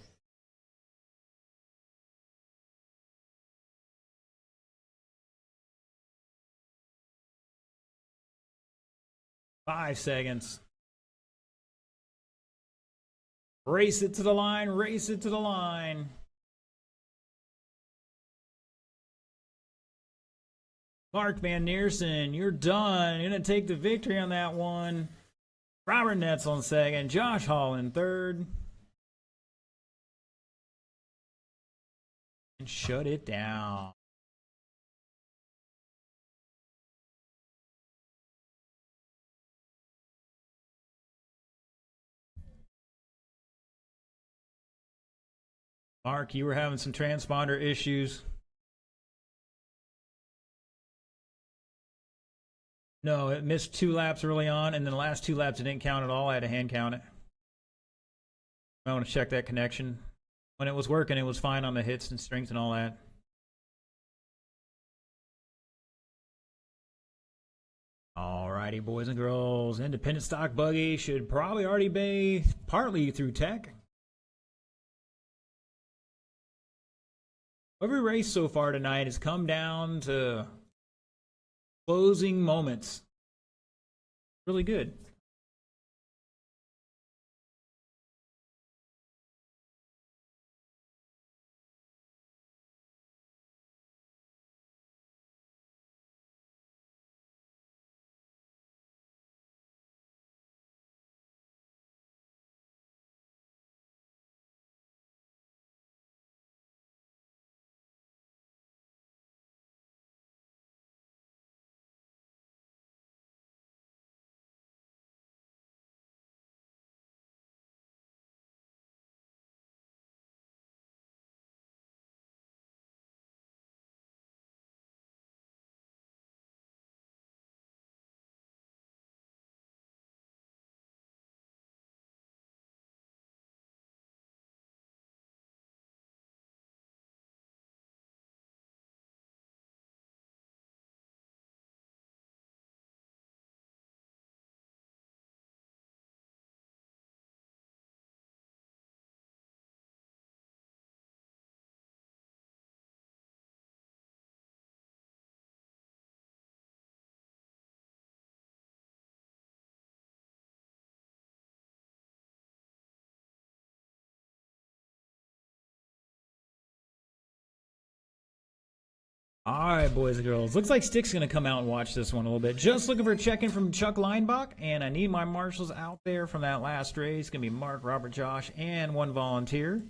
Five seconds. Race it to the line, race it to the line. Mark Van Neersen, you're done. You're going to take the victory on that one. Robert Netzel in second. Josh Hall in third. And shut it down. Mark, you were having some transponder issues. No, it missed 2 laps early on, and then the last 2 laps it didn't count at all. I had to hand count it. I want to check that connection. When it was working, it was fine on the hits and strings and all that. Alrighty, boys and girls. Independent stock buggy should probably already be partly through tech. Every race so far tonight has come down to closing moments. Really good. Alright, boys and girls. Looks like Stick's going to come out and watch this one a little bit. Just looking for a check-in from Chuck Leinbach, and I need my marshals out there from that last race. It's going to be Mark, Robert, Josh, and one volunteer.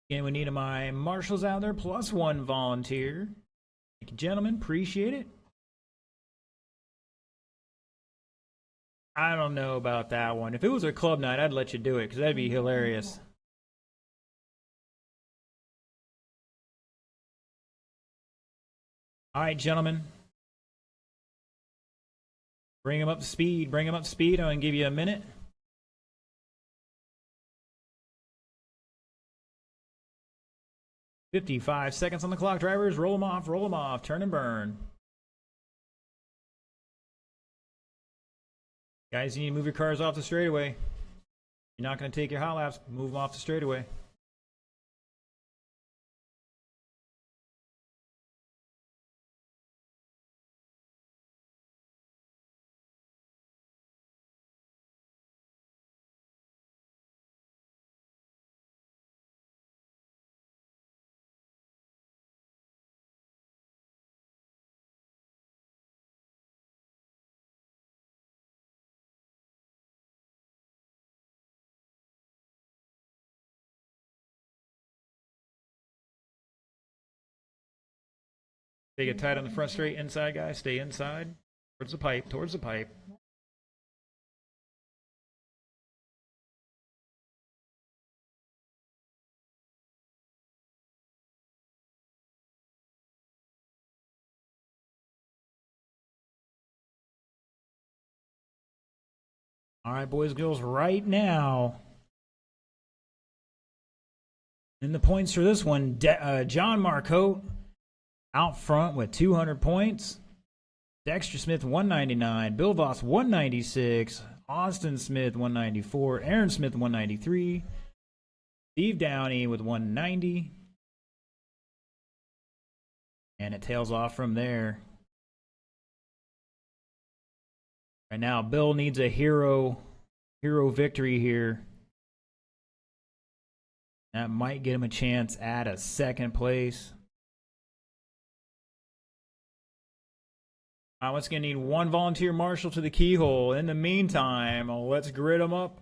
Again, we need my marshals out there, plus one volunteer. Thank you, gentlemen. Appreciate it. I don't know about that one. If it was a club night, I'd let you do it, because that'd be hilarious. All right, gentlemen. Bring them up to speed. Bring them up to speed. I'm going to give you a minute. "55 seconds on the clock, drivers. Roll them off, turn and burn." Guys, you need to move your cars off the straightaway. You're not going to take your hot laps, move them off the straightaway. They get tight on the front straight, inside, guys. Stay inside. Towards the pipe, towards the pipe. All right, boys and girls, right now, And the points for this one, John Marcotte out front with 200 points. Dexter Smith, 199. Bill Voss, 196. Austin Smith, 194. Aaron Smith, 193. Steve Downey with 190. And it tails off from there. Right now, Bill needs a hero victory here. That might get him a chance at a second place. All right, let's gonna need one volunteer marshal to the keyhole. In the meantime, let's grid them up.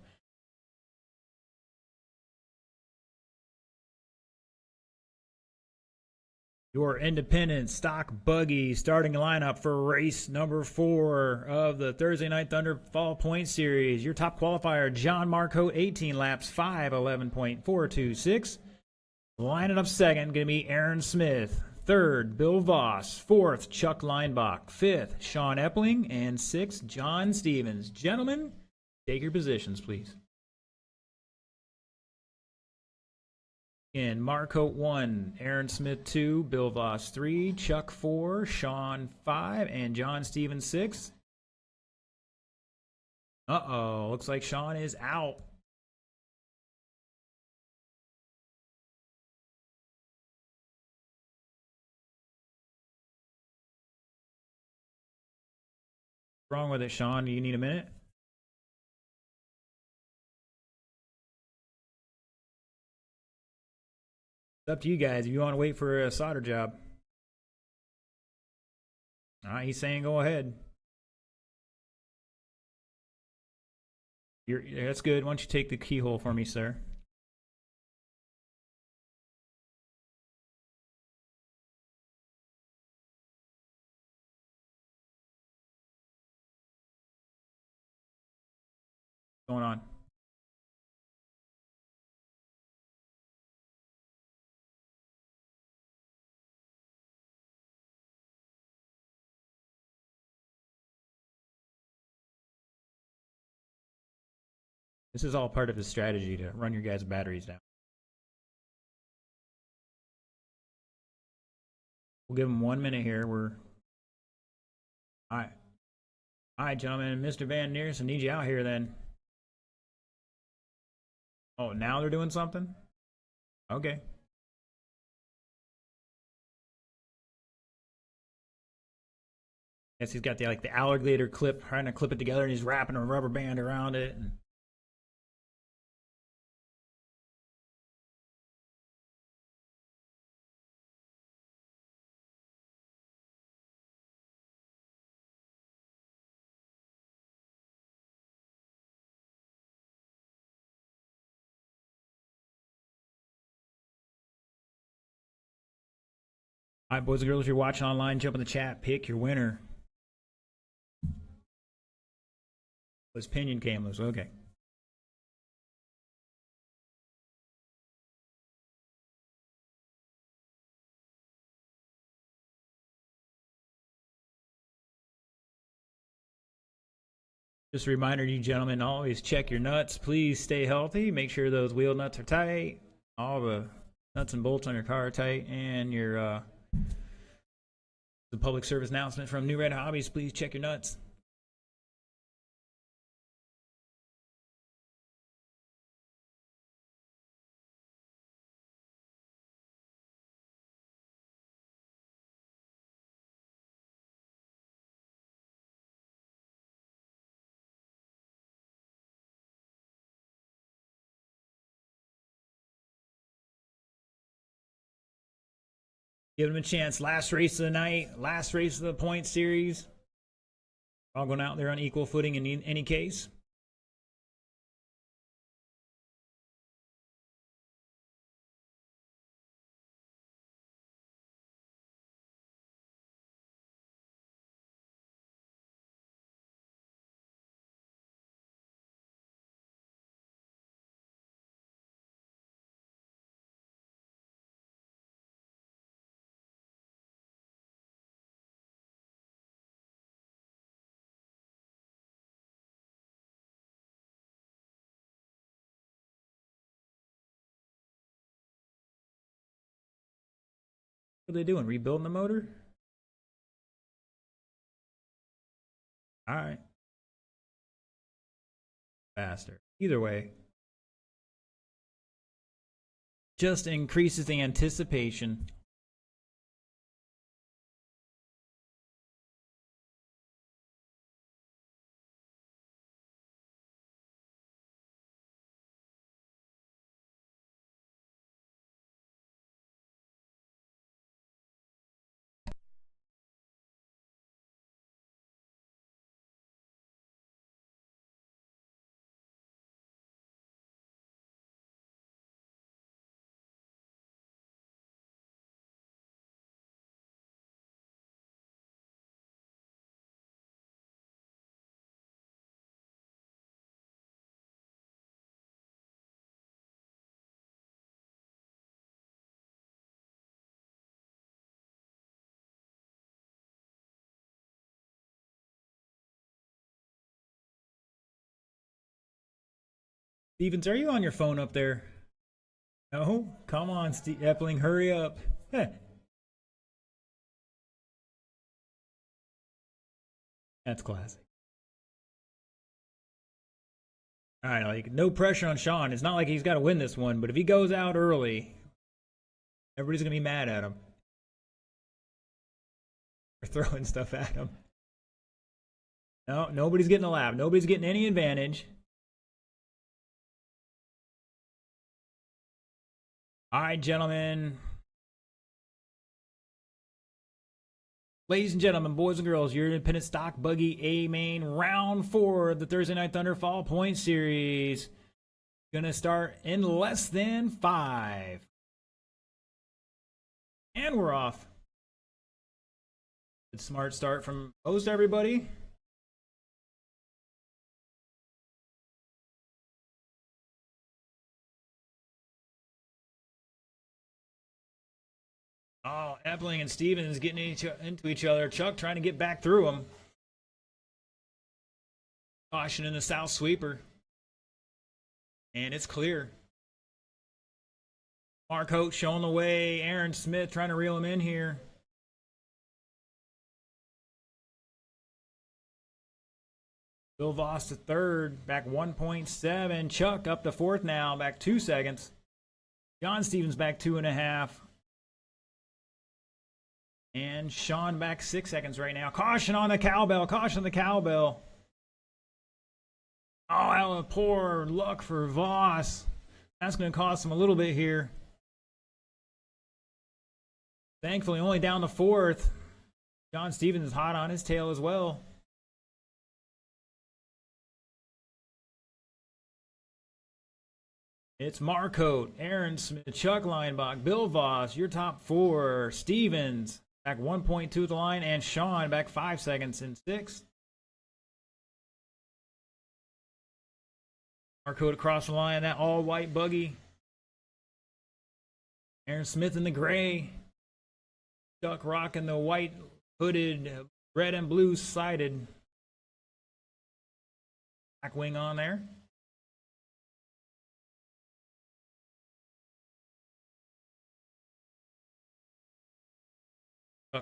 Your independent stock buggy starting lineup for race number 4 of the Thursday Night Thunder Fall Point Series. Your top qualifier, John Marcotte, 18 laps, 5:11.426. Lining up second, going to be Aaron Smith. Third, Bill Voss. Fourth, Chuck Leinbach. Fifth, Sean Epling. And sixth, John Stevens. Gentlemen, take your positions, please. In Marcotte 1, Aaron Smith 2, Bill Voss 3, Chuck 4, Sean 5, and John Stevens 6. Uh-oh, looks like Sean is out. What's wrong with it, Sean? Do you need a minute? It's up to you guys if you want to wait for a solder job. All right, he's saying go ahead. That's good. Why don't you take the keyhole for me, sir? What's going on? This is all part of his strategy to run your guys' batteries down. We'll give him 1 minute here. All right, gentlemen. Mr. Van Neers, I need you out here then. Oh, now they're doing something? Okay. Guess he's got the alligator clip, trying to clip it together, and he's wrapping a rubber band around it. All right, boys and girls, if you're watching online, jump in the chat, pick your winner. Was Pinion Camelers, okay. Just a reminder to you gentlemen, always check your nuts. Please stay healthy. Make sure those wheel nuts are tight. All the nuts and bolts on your car are tight. And your the public service announcement from New Red Hobbies. Please check your nuts. Give them a chance. Last race of the night. Last race of the point series. All going out there on equal footing in any case. What are they doing? Rebuilding the motor? All right. Faster. Either way. Just increases the anticipation. Stevens, are you on your phone up there? No? Come on, Epling, hurry up. That's classic. All right, like, no pressure on Sean. It's not like he's got to win this one, but if he goes out early, everybody's going to be mad at him. They're throwing stuff at him. No, nobody's getting a lap. Nobody's getting any advantage. All right, gentlemen. Ladies and gentlemen, boys and girls, your independent stock buggy A main round 4 of the Thursday Night Thunder Fall Point Series. Gonna start in less than 5. And we're off. Good smart start from most everybody. Oh, Epling and Stevens getting into each other. Chuck trying to get back through them. Caution in the south sweeper. And it's clear. Mark Holt showing the way. Aaron Smith trying to reel him in here. Bill Voss to third. Back 1.7. Chuck up to fourth now. Back 2 seconds. John Stevens back 2.5. And Sean back 6 seconds right now. Caution on the cowbell. Caution on the cowbell. Oh, poor luck for Voss. That's going to cost him a little bit here. Thankfully, only down to fourth. John Stevens is hot on his tail as well. It's Marcotte, Aaron Smith, Chuck Leinbach, Bill Voss, your top 4. Stevens back 1.2 at the line, and Sean back 5 seconds in 6th. Marcotte across the line, that all-white buggy. Aaron Smith in the gray. Chuck rocking the white hooded, red and blue sided back wing on there.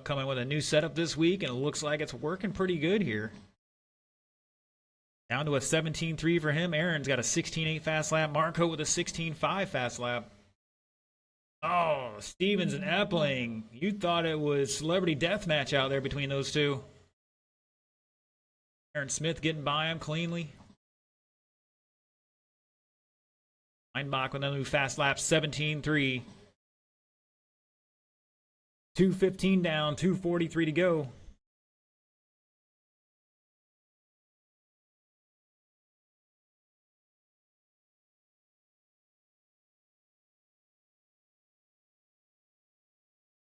Coming with a new setup this week, and it looks like it's working pretty good here. Down to a 17.3 for him. Aaron's got a 16.8 fast lap. Marcotte with a 16.5 fast lap. Oh, Stevens and Epling. You thought it was celebrity deathmatch out there between those two. Aaron Smith getting by him cleanly. Leinbach with another new fast lap, 17.3. 2:15 down, 2:43 to go.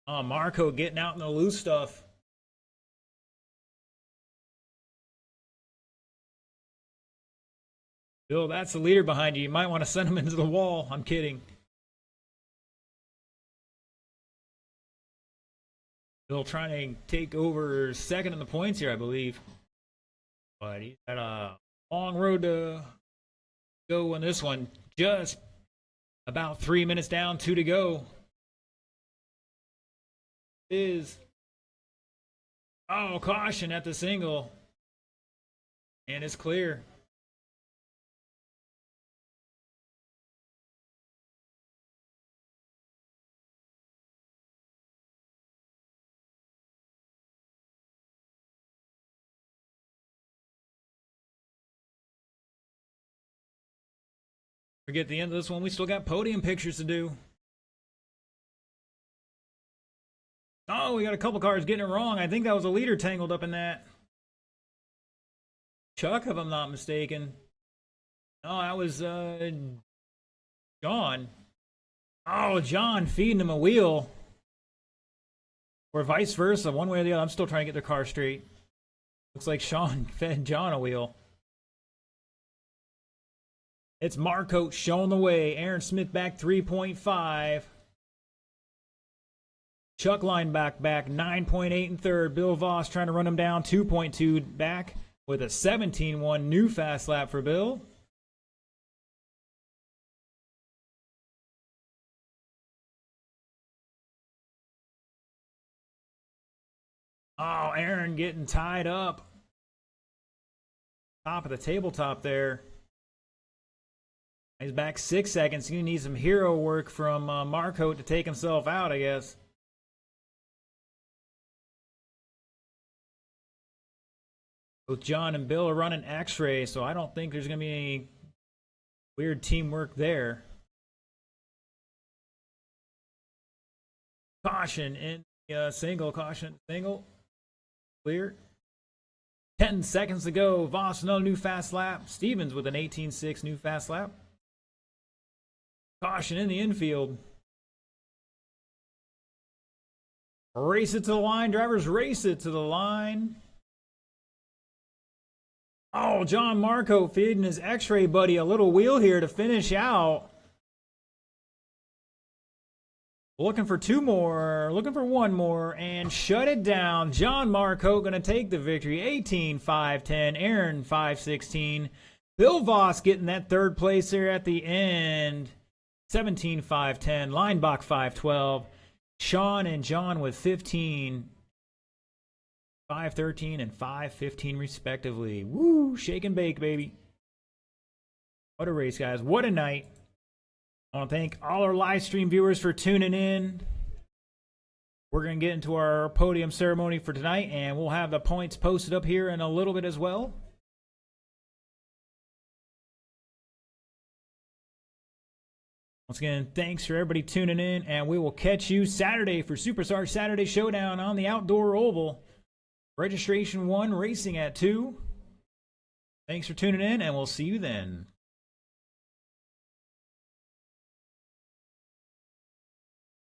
Oh, Marco getting out in the loose stuff. Bill, that's the leader behind you. You might want to send him into the wall. I'm kidding. Bill trying to take over second in the points here, I believe. But he's got a long road to go in this one. Just about 3 minutes down, 2 to go. is. Oh, caution at the single. And it's clear. Forget the end of this one. We still got podium pictures to do. Oh, we got a couple cars getting it wrong. I think that was a leader tangled up in that. Chuck, if I'm not mistaken. Oh, that was John. Oh, John feeding him a wheel. Or vice versa, one way or the other. I'm still trying to get their car straight. Looks like Sean fed John a wheel. It's Marco showing the way. Aaron Smith back 3.5. Chuck Lineback back 9.8 in third. Bill Voss trying to run him down 2.2 back with a 17-1 new fast lap for Bill. Oh, Aaron getting tied up. Top of the tabletop there. He's back 6 seconds. He needs some hero work from Marco to take himself out, I guess. Both John and Bill are running X-ray, so I don't think there's going to be any weird teamwork there. Caution in the single. Caution single. Clear. 10 seconds to go. Voss, another new fast lap. Stevens with an 18.6 new fast lap. Caution in the infield. Race it to the line. Drivers race it to the line. Oh, John Marco feeding his X-ray buddy a little wheel here to finish out. Looking for two more, looking for one more, and shut it down. John Marco going to take the victory. 18.510, Aaron 5.16. Bill Voss getting that third place there at the end. 17.510, Linebach 5.12. Sean and John with 15. 5.13 and 5.15 respectively. Woo, shake and bake, baby. What a race, guys. What a night. I want to thank all our live stream viewers for tuning in. We're going to get into our podium ceremony for tonight, and we'll have the points posted up here in a little bit as well. Once again, thanks for everybody tuning in, and we will catch you Saturday for Superstar Saturday Showdown on the Outdoor Oval. Registration 1, racing at 2. Thanks for tuning in, and we'll see you then.